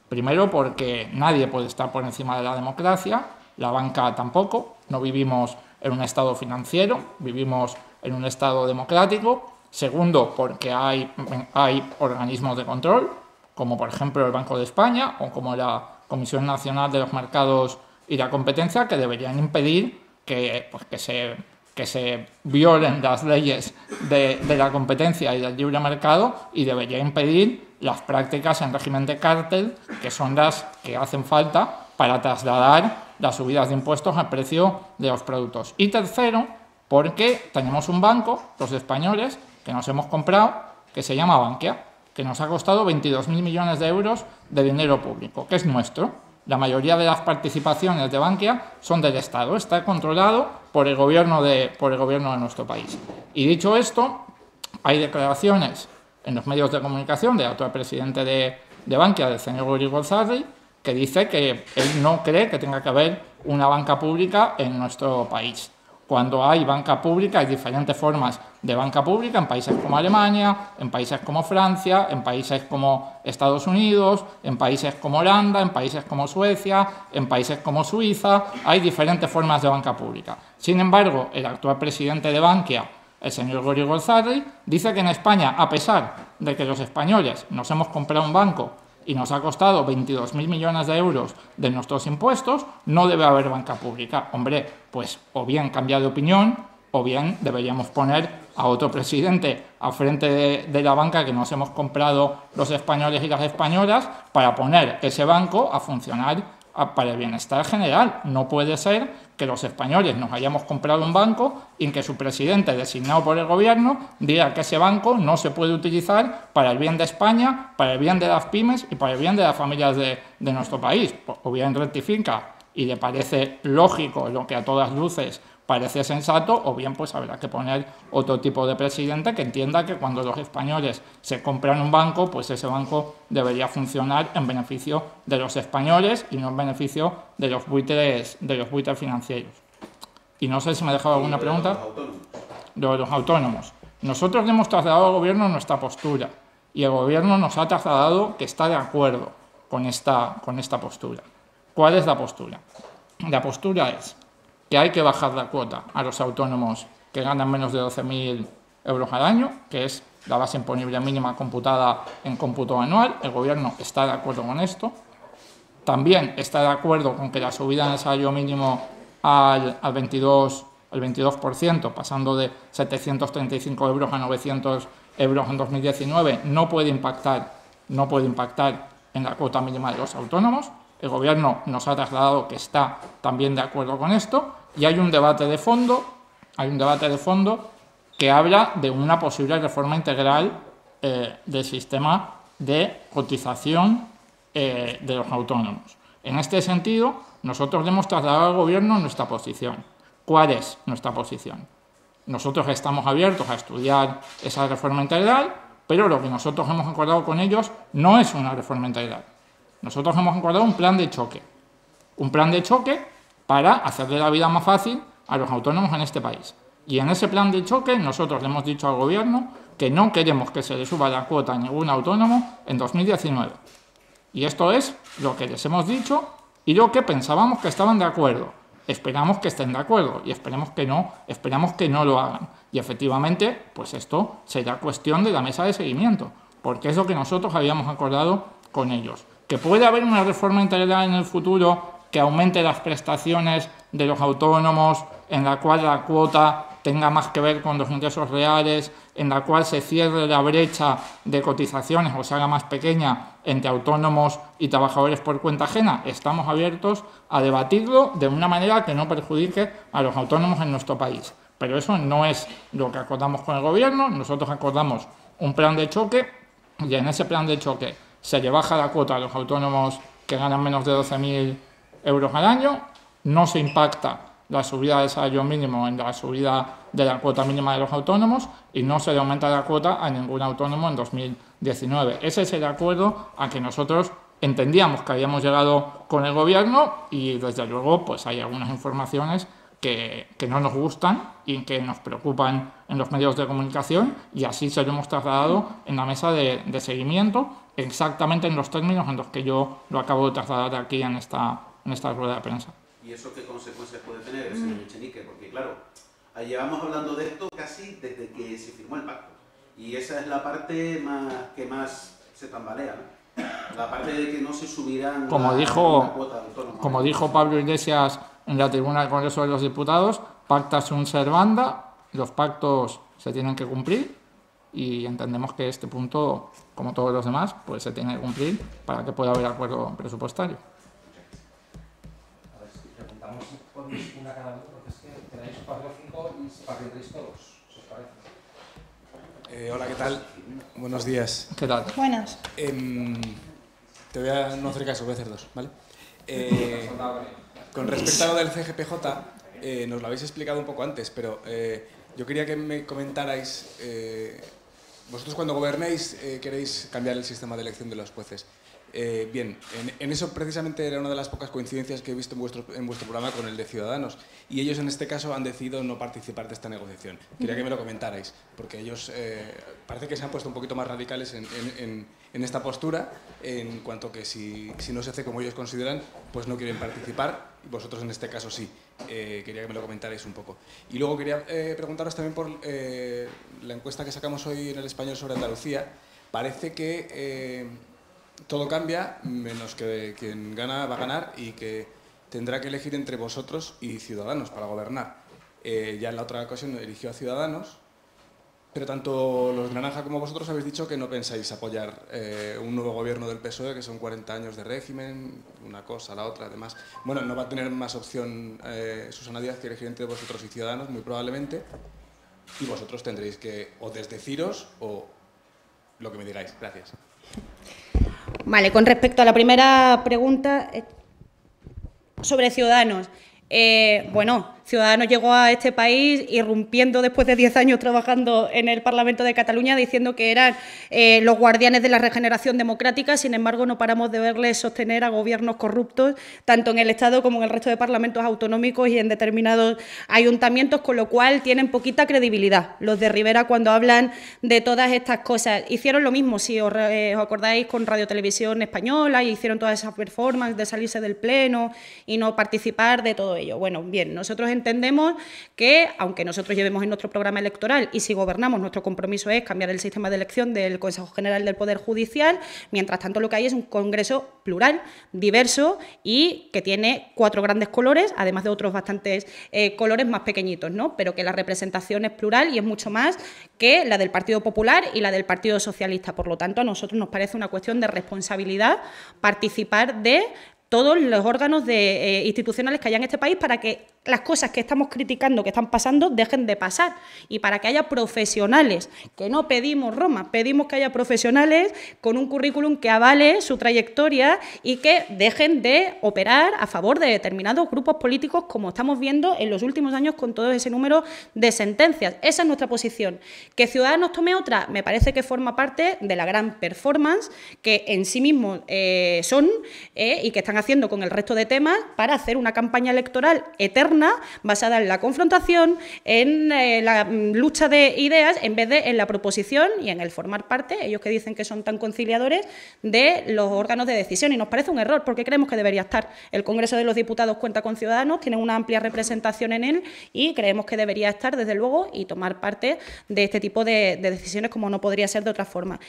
Primero, porque nadie puede estar por encima de la democracia, la banca tampoco, no vivimos en un estado financiero, vivimos en un estado democrático. Segundo, porque hay organismos de control, como por ejemplo el Banco de España o como la Comisión Nacional de los Mercados y la Competencia, que deberían impedir que se violen las leyes de la competencia y del libre mercado, y debería impedir las prácticas en régimen de cártel, que son las que hacen falta para trasladar las subidas de impuestos al precio de los productos. Y tercero, porque tenemos un banco, los españoles, que nos hemos comprado, que se llama Bankia, que nos ha costado 22.000 millones de euros de dinero público, que es nuestro. La mayoría de las participaciones de Bankia son del Estado, está controlado por el gobierno de nuestro país. Y dicho esto, hay declaraciones en los medios de comunicación del actual presidente de Bankia, del señor Rodrigo Zarri, que dice que él no cree que tenga que haber una banca pública en nuestro país. Cuando hay banca pública, hay diferentes formas de banca pública en países como Alemania, en países como Francia, en países como Estados Unidos, en países como Holanda, en países como Suecia, en países como Suiza. Hay diferentes formas de banca pública. Sin embargo, el actual presidente de Bankia, el señor Rodrigo Zarri, dice que en España, a pesar de que los españoles nos hemos comprado un banco y nos ha costado 22.000 millones de euros de nuestros impuestos, no debe haber banca pública. Hombre, pues o bien cambiar de opinión, o bien deberíamos poner a otro presidente al frente de la banca que nos hemos comprado los españoles y las españolas, para poner ese banco a funcionar para el bienestar general. No puede ser que los españoles nos hayamos comprado un banco y que su presidente, designado por el gobierno, diga que ese banco no se puede utilizar para el bien de España, para el bien de las pymes y para el bien de las familias de nuestro país. O bien rectifica y le parece lógico lo que a todas luces parece sensato, o bien pues habrá que poner otro tipo de presidente que entienda que cuando los españoles se compran un banco, pues ese banco debería funcionar en beneficio de los españoles y no en beneficio de los buitres financieros. Y no sé si me he dejado alguna pregunta. De los autónomos. Nosotros le hemos trasladado al gobierno nuestra postura y el gobierno nos ha trasladado que está de acuerdo con esta postura. ¿Cuál es la postura? La postura es que hay que bajar la cuota a los autónomos que ganan menos de 12.000 euros al año, que es la base imponible mínima computada en cómputo anual. El gobierno está de acuerdo con esto. También está de acuerdo con que la subida en el salario mínimo al 22%, pasando de 735 euros a 900 euros en 2019, no puede impactar en la cuota mínima de los autónomos. El gobierno nos ha trasladado que está también de acuerdo con esto, y hay un debate de fondo que habla de una posible reforma integral del sistema de cotización de los autónomos. En este sentido, nosotros le hemos trasladado al gobierno nuestra posición. ¿Cuál es nuestra posición? Nosotros estamos abiertos a estudiar esa reforma integral, pero lo que nosotros hemos acordado con ellos no es una reforma integral. Nosotros hemos acordado un plan de choque para hacerle la vida más fácil a los autónomos en este país. Y en ese plan de choque nosotros le hemos dicho al gobierno que no queremos que se le suba la cuota a ningún autónomo en 2019. Y esto es lo que les hemos dicho y lo que pensábamos que estaban de acuerdo. Esperamos que estén de acuerdo y esperamos que no lo hagan. Y efectivamente, pues esto será cuestión de la mesa de seguimiento, porque es lo que nosotros habíamos acordado con ellos. ¿Que puede haber una reforma integral en el futuro que aumente las prestaciones de los autónomos, en la cual la cuota tenga más que ver con los ingresos reales, en la cual se cierre la brecha de cotizaciones o se haga más pequeña entre autónomos y trabajadores por cuenta ajena? Estamos abiertos a debatirlo de una manera que no perjudique a los autónomos en nuestro país. Pero eso no es lo que acordamos con el gobierno. Nosotros acordamos un plan de choque y en ese plan de choque se le baja la cuota a los autónomos que ganan menos de 12.000 euros al año, no se impacta la subida del salario mínimo en la subida de la cuota mínima de los autónomos y no se le aumenta la cuota a ningún autónomo en 2019. Ese es el acuerdo a que nosotros entendíamos que habíamos llegado con el gobierno y desde luego pues hay algunas informaciones que no nos gustan y que nos preocupan en los medios de comunicación y así se lo hemos trasladado en la mesa de seguimiento exactamente en los términos en los que yo lo acabo de trasladar aquí en esta rueda de prensa. ¿Y eso qué consecuencias puede tener, señor Echenique? Porque claro, llevamos hablando de esto casi desde que se firmó el pacto. Y esa es la parte que más se tambalea, ¿no? La parte de que no se subirán la cuota autónoma. Como dijo Pablo Iglesias en la tribuna del Congreso de los Diputados, pacta sunt servanda, los pactos se tienen que cumplir y entendemos que este punto, como todos los demás, pues se tiene que cumplir para que pueda haber acuerdo presupuestario. A ver si preguntamos una cada uno, porque es que tenéis 4 o 5 y participaréis todos, ¿os parece? Hola, ¿qué tal? Buenos días. ¿Qué tal? Buenas. Te voy a no hacer caso, voy a hacer 2, ¿vale? Con respecto a lo del CGPJ, nos lo habéis explicado un poco antes, pero yo quería que me comentarais, vosotros cuando gobernéis queréis cambiar el sistema de elección de los jueces. Bien, en eso precisamente era una de las pocas coincidencias que he visto en vuestro programa con el de Ciudadanos, y ellos en este caso han decidido no participar de esta negociación. Quería que me lo comentarais, porque ellos parece que se han puesto un poquito más radicales en esta postura, en cuanto que si no se hace como ellos consideran, pues no quieren participar, y vosotros en este caso sí. Quería que me lo comentarais un poco. Y luego quería preguntaros también por la encuesta que sacamos hoy en El Español sobre Andalucía. Parece que todo cambia, menos que quien gana va a ganar y que tendrá que elegir entre vosotros y Ciudadanos para gobernar. Ya en la otra ocasión eligió a Ciudadanos, pero tanto los Granja como vosotros habéis dicho que no pensáis apoyar un nuevo gobierno del PSOE, que son 40 años de régimen, una cosa, la otra, además. Bueno, no va a tener más opción Susana Díaz que elegir entre vosotros y Ciudadanos, muy probablemente, y vosotros tendréis que o desdeciros o lo que me digáis. Gracias. Vale, con respecto a la primera pregunta sobre Ciudadanos. Bueno, Ciudadanos llegó a este país irrumpiendo después de 10 años trabajando en el Parlamento de Cataluña diciendo que eran los guardianes de la regeneración democrática. Sin embargo, no paramos de verles sostener a gobiernos corruptos, tanto en el Estado como en el resto de parlamentos autonómicos y en determinados ayuntamientos, con lo cual tienen poquita credibilidad los de Rivera cuando hablan de todas estas cosas. Hicieron lo mismo, si os acordáis, con Radio Televisión Española, y hicieron todas esas performances de salirse del Pleno y no participar de todo ello. Bueno, bien, nosotros entendemos que, aunque nosotros llevemos en nuestro programa electoral y si gobernamos, nuestro compromiso es cambiar el sistema de elección del Consejo General del Poder Judicial, mientras tanto lo que hay es un Congreso plural, diverso y que tiene 4 grandes colores, además de otros bastantes colores más pequeñitos, ¿no? Pero que la representación es plural y es mucho más que la del Partido Popular y la del Partido Socialista. Por lo tanto, a nosotros nos parece una cuestión de responsabilidad participar de todos los órganos institucionales que haya en este país para que las cosas que estamos criticando que están pasando dejen de pasar y para que haya profesionales, que no pedimos Roma, pedimos que haya profesionales con un currículum que avale su trayectoria y que dejen de operar a favor de determinados grupos políticos, como estamos viendo en los últimos años con todo ese número de sentencias. Esa es nuestra posición. ¿Que Ciudadanos tome otra? Me parece que forma parte de la gran performance que en sí mismos son y que están haciendo con el resto de temas para hacer una campaña electoral eterna basada en la confrontación, en la lucha de ideas, en vez de en la proposición y en el formar parte, ellos que dicen que son tan conciliadores, de los órganos de decisión. Y nos parece un error, porque creemos que debería estar. El Congreso de los Diputados cuenta con Ciudadanos, tiene una amplia representación en él y creemos que debería estar, desde luego, y tomar parte de este tipo de decisiones, como no podría ser de otra forma.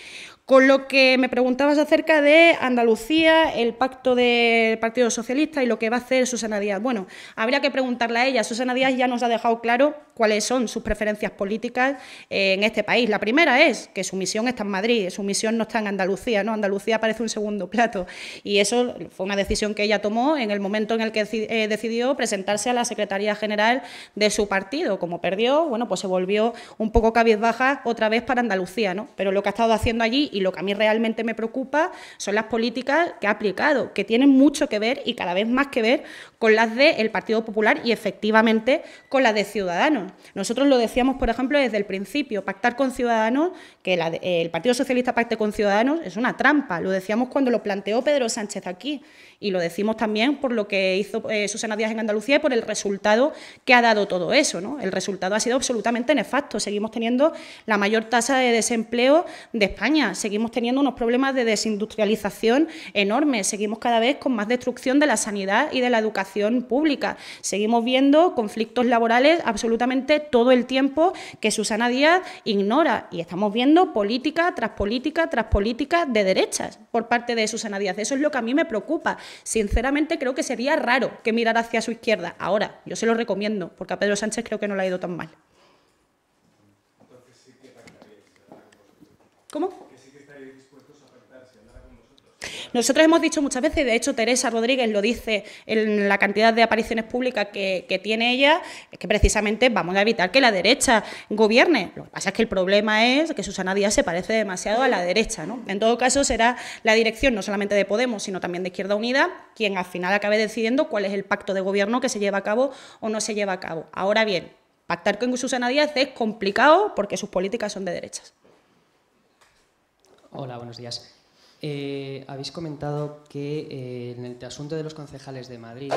Con lo que me preguntabas acerca de Andalucía, el pacto del Partido Socialista y lo que va a hacer Susana Díaz. Bueno, habría que preguntarle a ella. Susana Díaz ya nos ha dejado claro cuáles son sus preferencias políticas en este país. La primera es que su misión está en Madrid, su misión no está en Andalucía, ¿no? Andalucía parece un segundo plato y eso fue una decisión que ella tomó en el momento en el que decidió presentarse a la Secretaría General de su partido. Como perdió, bueno, pues se volvió un poco cabizbaja otra vez para Andalucía, ¿no? Pero lo que ha estado haciendo allí y lo que a mí realmente me preocupa son las políticas que ha aplicado, que tienen mucho que ver y cada vez más que ver con las del Partido Popular y efectivamente con las de Ciudadanos. Nosotros lo decíamos, por ejemplo, desde el principio, pactar con Ciudadanos, que el Partido Socialista pacte con Ciudadanos es una trampa. Lo decíamos cuando lo planteó Pedro Sánchez aquí y lo decimos también por lo que hizo Susana Díaz en Andalucía y por el resultado que ha dado todo eso, ¿no? El resultado ha sido absolutamente nefasto. Seguimos teniendo la mayor tasa de desempleo de España, seguimos teniendo unos problemas de desindustrialización enormes, seguimos cada vez con con más destrucción de la sanidad y de la educación pública. Seguimos viendo conflictos laborales absolutamente todo el tiempo que Susana Díaz ignora, y estamos viendo política tras política tras política de derechas por parte de Susana Díaz. Eso es lo que a mí me preocupa. Sinceramente, creo que sería raro que mirara hacia su izquierda. Ahora, yo se lo recomiendo, porque a Pedro Sánchez creo que no le ha ido tan mal. ¿Cómo? Nosotros hemos dicho muchas veces, de hecho Teresa Rodríguez lo dice en la cantidad de apariciones públicas que tiene ella, es que precisamente vamos a evitar que la derecha gobierne. Lo que pasa es que el problema es que Susana Díaz se parece demasiado a la derecha, ¿no? En todo caso será la dirección no solamente de Podemos, sino también de Izquierda Unida, quien al final acabe decidiendo cuál es el pacto de gobierno que se lleva a cabo o no se lleva a cabo. Ahora bien, pactar con Susana Díaz es complicado porque sus políticas son de derechas. Hola, buenos días. Habéis comentado que en el asunto de los concejales de Madrid,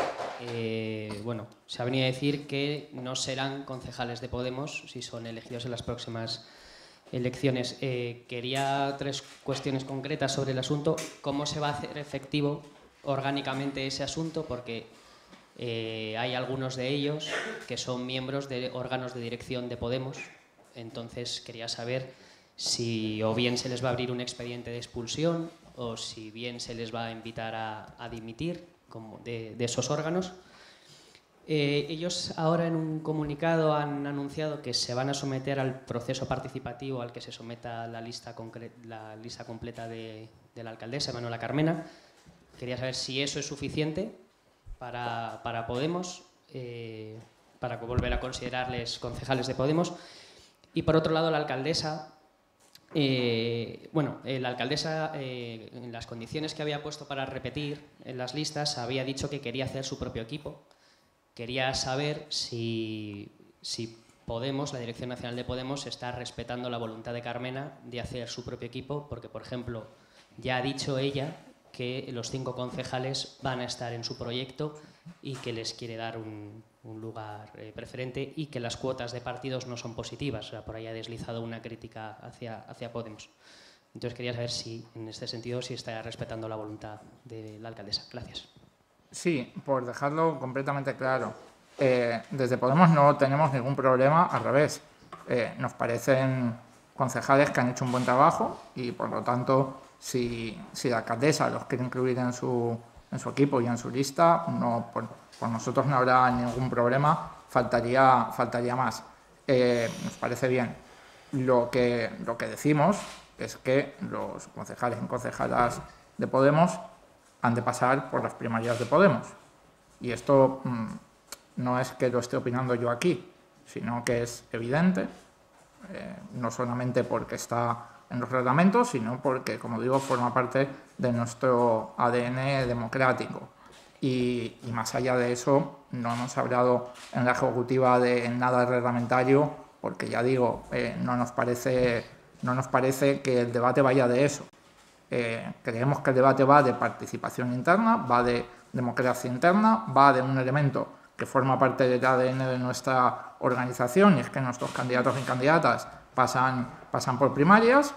bueno, se ha venido a decir que no serán concejales de Podemos si son elegidos en las próximas elecciones. Quería 3 cuestiones concretas sobre el asunto. ¿Cómo se va a hacer efectivo orgánicamente ese asunto? Porque hay algunos de ellos que son miembros de órganos de dirección de Podemos. Entonces quería saber si o bien se les va a abrir un expediente de expulsión o si bien se les va a invitar a dimitir de esos órganos. Ellos ahora en un comunicado han anunciado que se van a someter al proceso participativo al que se someta la lista completa de la alcaldesa, Manuela Carmena. Quería saber si eso es suficiente para Podemos, para volver a considerarles concejales de Podemos. Y por otro lado, la alcaldesa... la alcaldesa, en las condiciones que había puesto para repetir en las listas, había dicho que quería hacer su propio equipo. Quería saber si Podemos, la Dirección Nacional de Podemos, está respetando la voluntad de Carmena de hacer su propio equipo, porque, por ejemplo, ya ha dicho ella que los 5 concejales van a estar en su proyecto y que les quiere dar un lugar preferente y que las cuotas de partidos no son positivas. O sea, por ahí ha deslizado una crítica hacia Podemos. Entonces quería saber si, en este sentido, si está respetando la voluntad de la alcaldesa. Gracias. Sí, por dejarlo completamente claro. Desde Podemos no tenemos ningún problema, al revés. Nos parecen concejales que han hecho un buen trabajo y, por lo tanto, si la alcaldesa los quiere incluir en su equipo y en su lista, no, por nosotros no habrá ningún problema, faltaría más. Nos parece bien. Lo que decimos es que los concejales y concejalas de Podemos han de pasar por las primarias de Podemos. Y esto no es que lo esté opinando yo aquí, sino que es evidente, no solamente porque está en los reglamentos, sino porque, como digo, forma parte de nuestro ADN democrático. Y más allá de eso, no hemos hablado en la ejecutiva de nada reglamentario, porque ya digo, no nos parece que el debate vaya de eso. Creemos que el debate va de participación interna, va de democracia interna, va de un elemento que forma parte del ADN de nuestra organización, y es que nuestros candidatos y candidatas pasan por primarias.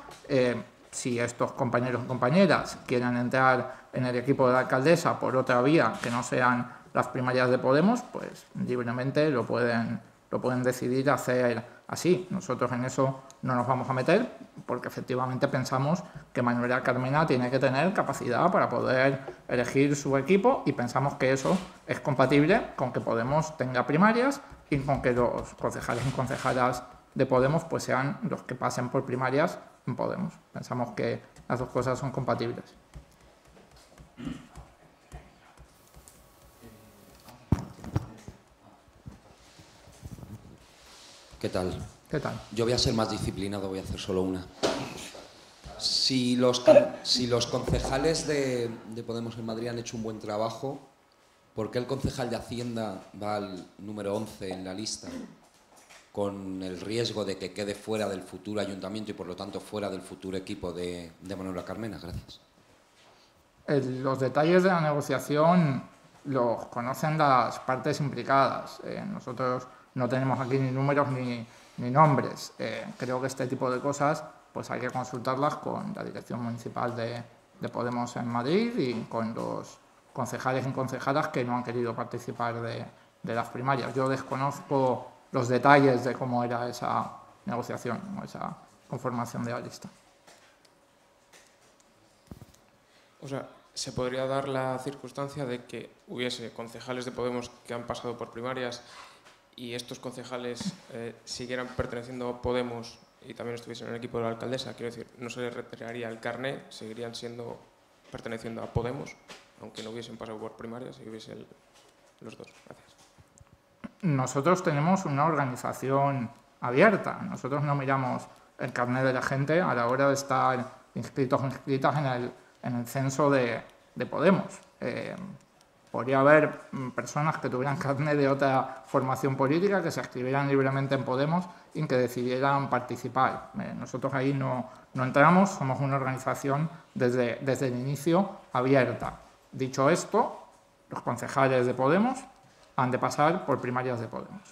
Si estos compañeros y compañeras quieren entrar en el equipo de la alcaldesa por otra vía que no sean las primarias de Podemos, pues libremente lo pueden decidir hacer así. Nosotros en eso no nos vamos a meter, porque efectivamente pensamos que Manuela Carmena tiene que tener capacidad para poder elegir su equipo, y pensamos que eso es compatible con que Podemos tenga primarias y con que los concejales y concejalas de Podemos pues sean los que pasen por primarias en Podemos. Pensamos que las dos cosas son compatibles. ¿Qué tal? ¿Qué tal? Yo voy a ser más disciplinado, voy a hacer solo una. Si los concejales de Podemos en Madrid han hecho un buen trabajo, ¿por qué el concejal de Hacienda va al número 11 en la lista, con el riesgo de que quede fuera del futuro ayuntamiento y, por lo tanto, fuera del futuro equipo de Manuela Carmena? Gracias. Los detalles de la negociación los conocen las partes implicadas. Nosotros no tenemos aquí ni números ni nombres. Creo que este tipo de cosas pues hay que consultarlas con la Dirección Municipal de Podemos en Madrid y con concejales y concejalas que no han querido participar de las primarias. Yo desconozco los detalles de cómo era esa negociación o esa conformación de la lista. O sea, ¿se podría dar la circunstancia de que hubiese concejales de Podemos que han pasado por primarias y estos concejales siguieran perteneciendo a Podemos y también estuviesen en el equipo de la alcaldesa? Quiero decir, no se les retiraría el carné, seguirían perteneciendo a Podemos, aunque no hubiesen pasado por primarias y hubiesen los dos. Gracias. Nosotros tenemos una organización abierta. Nosotros no miramos el carné de la gente a la hora de estar inscritos o inscritas en el censo de Podemos. Podría haber personas que tuvieran carné de otra formación política, que se inscribieran libremente en Podemos y que decidieran participar. Nosotros ahí no entramos, somos una organización desde el inicio abierta. Dicho esto, los concejales de Podemos han de pasar por primarias de Podemos.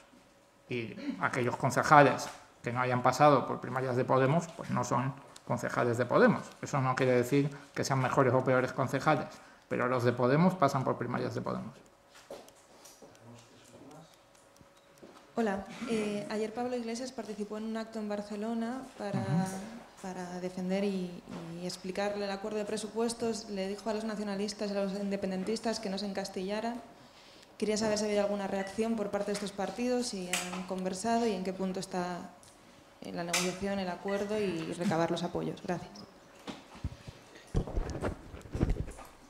Y aquellos concejales que no hayan pasado por primarias de Podemos, pues no son concejales de Podemos. Eso no quiere decir que sean mejores o peores concejales, pero los de Podemos pasan por primarias de Podemos. Hola, ayer Pablo Iglesias participó en un acto en Barcelona para defender y explicar el acuerdo de presupuestos. Le dijo a los nacionalistas y a los independentistas que no se encastillaran. Quería saber si había alguna reacción por parte de estos partidos, si han conversado y en qué punto está la negociación, el acuerdo y recabar los apoyos. Gracias.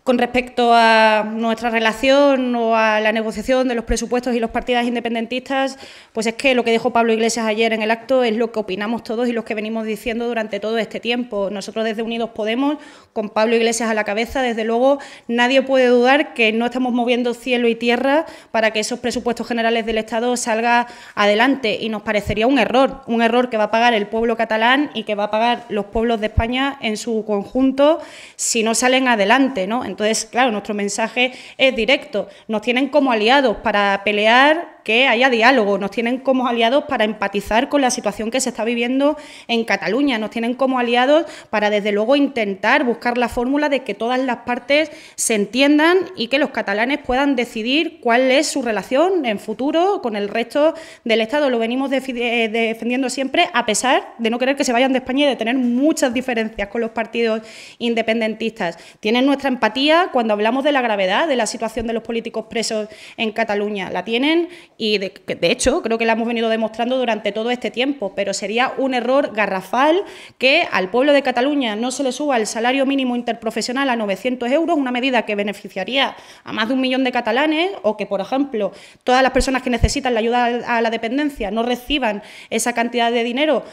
Con respecto a nuestra relación o a la negociación de los presupuestos y los partidos independentistas, pues es que lo que dijo Pablo Iglesias ayer en el acto es lo que opinamos todos y lo que venimos diciendo durante todo este tiempo. Nosotros desde Unidos Podemos, con Pablo Iglesias a la cabeza, desde luego nadie puede dudar que no estamos moviendo cielo y tierra para que esos presupuestos generales del Estado salgan adelante, y nos parecería un error que va a pagar el pueblo catalán y que va a pagar los pueblos de España en su conjunto si no salen adelante, ¿no? Entonces, claro, nuestro mensaje es directo. Nos tienen como aliados para pelear que haya diálogo, nos tienen como aliados para empatizar con la situación que se está viviendo en Cataluña, nos tienen como aliados para, desde luego, intentar buscar la fórmula de que todas las partes se entiendan y que los catalanes puedan decidir cuál es su relación en futuro con el resto del Estado. Lo venimos defendiendo siempre, a pesar de no querer que se vayan de España y de tener muchas diferencias con los partidos independentistas. Tienen nuestra empatía cuando hablamos de la gravedad de la situación de los políticos presos en Cataluña. La tienen, y de hecho creo que la hemos venido demostrando durante todo este tiempo, pero sería un error garrafal que al pueblo de Cataluña no se le suba el salario mínimo interprofesional a 900 euros, una medida que beneficiaría a más de 1 millón de catalanes, o que, por ejemplo, todas las personas que necesitan la ayuda a la dependencia no reciban esa cantidad de dinero,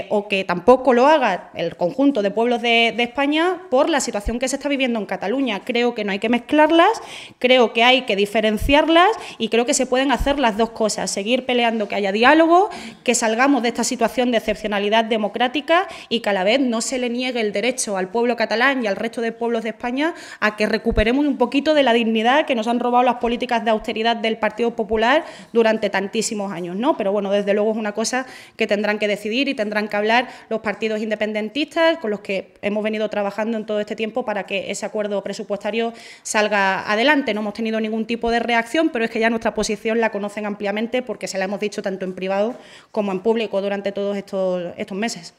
o que tampoco lo haga el conjunto de pueblos de España por la situación que se está viviendo en Cataluña. Creo que no hay que mezclarlas, creo que hay que diferenciarlas y creo que se pueden hacer las dos cosas, seguir peleando que haya diálogo, que salgamos de esta situación de excepcionalidad democrática y que a la vez no se le niegue el derecho al pueblo catalán y al resto de pueblos de España a que recuperemos un poquito de la dignidad que nos han robado las políticas de austeridad del Partido Popular durante tantísimos años, ¿no? Pero bueno, desde luego es una cosa que tendrán que decidir y tendrán que hablar los partidos independentistas con los que hemos venido trabajando en todo este tiempo para que ese acuerdo presupuestario salga adelante. No hemos tenido ningún tipo de reacción, pero es que ya nuestra posición la conocen ampliamente porque se la hemos dicho tanto en privado como en público durante todos estos meses.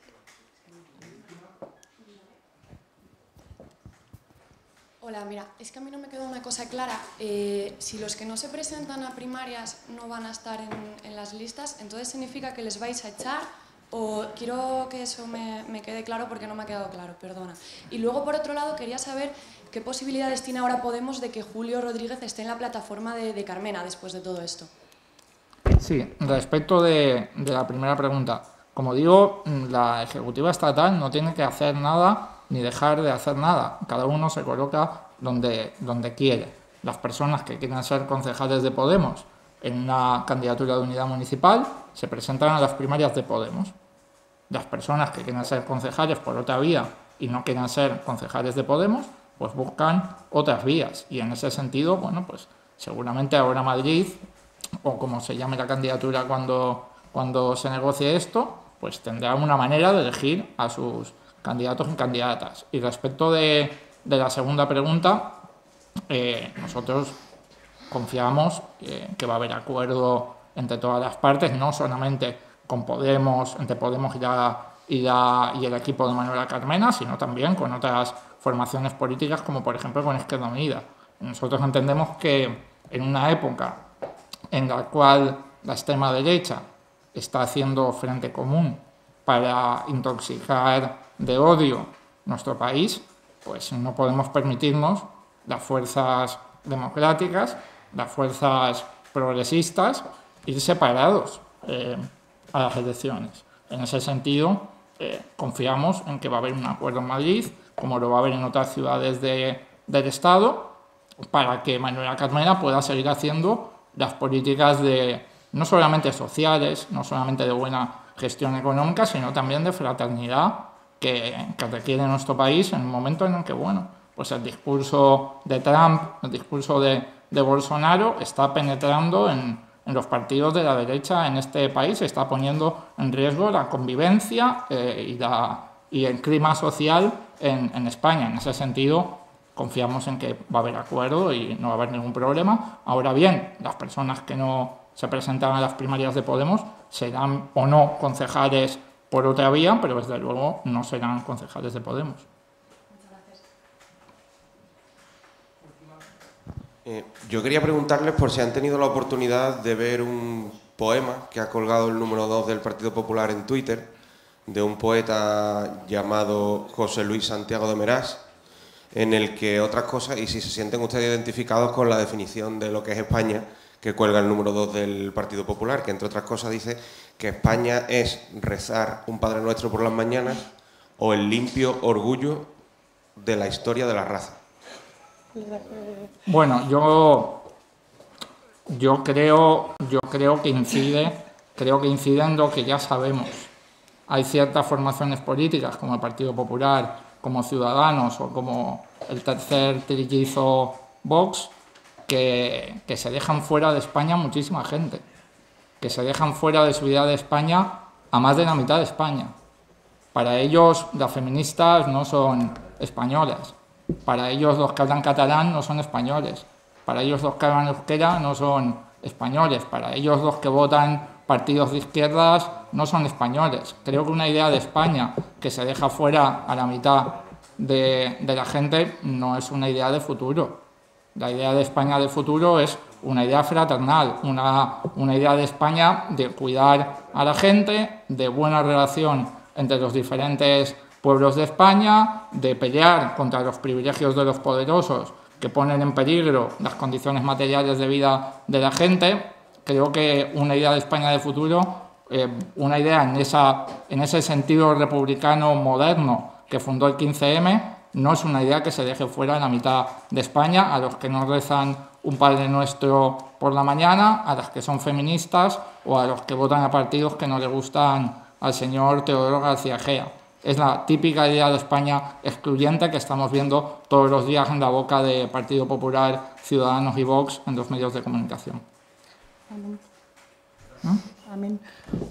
Hola, mira, es que a mí no me quedó una cosa clara. Si los que no se presentan a primarias no van a estar en las listas, ¿entonces significa que les vais a echar? O quiero que eso me quede claro porque no me ha quedado claro, perdona. Y luego, por otro lado, quería saber qué posibilidades tiene ahora Podemos de que Julio Rodríguez esté en la plataforma de Carmena después de todo esto. Sí, respecto de la primera pregunta, como digo, la Ejecutiva Estatal no tiene que hacer nada ni dejar de hacer nada. Cada uno se coloca donde quiere. Las personas que quieran ser concejales de Podemos en una candidatura de unidad municipal se presentan a las primarias de Podemos. Las personas que quieran ser concejales por otra vía y no quieran ser concejales de Podemos, pues buscan otras vías. Y en ese sentido, bueno, pues seguramente ahora Madrid, o como se llame la candidatura cuando se negocie esto, pues tendrá una manera de elegir a sus candidatos y candidatas. Y respecto de la segunda pregunta, nosotros confiamos que va a haber acuerdo entre todas las partes, no solamente con Podemos, entre Podemos y el equipo de Manuela Carmena, sino también con otras formaciones políticas, como por ejemplo con Izquierda Unida. Nosotros entendemos que en una época en la cual la extrema derecha está haciendo frente común para intoxicar de odio nuestro país, pues no podemos permitirnos las fuerzas democráticas, las fuerzas progresistas, ir separados a las elecciones. En ese sentido, confiamos en que va a haber un acuerdo en Madrid, como lo va a haber en otras ciudades del Estado, para que Manuela Carmena pueda seguir haciendo las políticas no solamente sociales, no solamente de buena gestión económica, sino también de fraternidad que requiere nuestro país en un momento en el que, bueno, pues el discurso de Trump, el discurso de Bolsonaro está penetrando en los partidos de la derecha en este país, está poniendo en riesgo la convivencia y el clima social en España. En ese sentido, confiamos en que va a haber acuerdo y no va a haber ningún problema. Ahora bien, las personas que no se presentan a las primarias de Podemos serán o no concejales por otra vía, pero desde luego no serán concejales de Podemos. Yo quería preguntarles por si han tenido la oportunidad de ver un poema que ha colgado el número 2 del Partido Popular en Twitter, de un poeta llamado José Luis Santiago de Meras, en el que otras cosas, y si se sienten ustedes identificados con la definición de lo que es España, que cuelga el número 2 del Partido Popular, que entre otras cosas dice que España es rezar un Padre Nuestro por las mañanas o el limpio orgullo de la historia de la raza. Bueno, yo creo que incide en lo que ya sabemos. Hay ciertas formaciones políticas, como el Partido Popular, como Ciudadanos o como el tercer trillizo Vox, que se dejan fuera de España muchísima gente, que se dejan fuera de su idea de España a más de la mitad de España. Para ellos las feministas no son españolas, para ellos los que hablan catalán no son españoles, para ellos los que hablan euskera no son españoles, para ellos los que votan partidos de izquierdas no son españoles. Creo que una idea de España que se deja fuera a la mitad de la gente no es una idea de futuro. La idea de España de futuro es una idea fraternal, una idea de España de cuidar a la gente, de buena relación entre los diferentes pueblos de España, de pelear contra los privilegios de los poderosos que ponen en peligro las condiciones materiales de vida de la gente. Creo que una idea de España de futuro, una idea en ese sentido republicano moderno que fundó el 15M, no es una idea que se deje fuera en la mitad de España, a los que no rezan un Padre Nuestro por la mañana, a las que son feministas o a los que votan a partidos que no le gustan al señor Teodoro García Egea. Es la típica idea de España excluyente que estamos viendo todos los días en la boca de Partido Popular, Ciudadanos y Vox en los medios de comunicación. Amén. ¿No? Amén.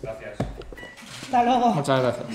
Gracias. Hasta luego. Muchas gracias.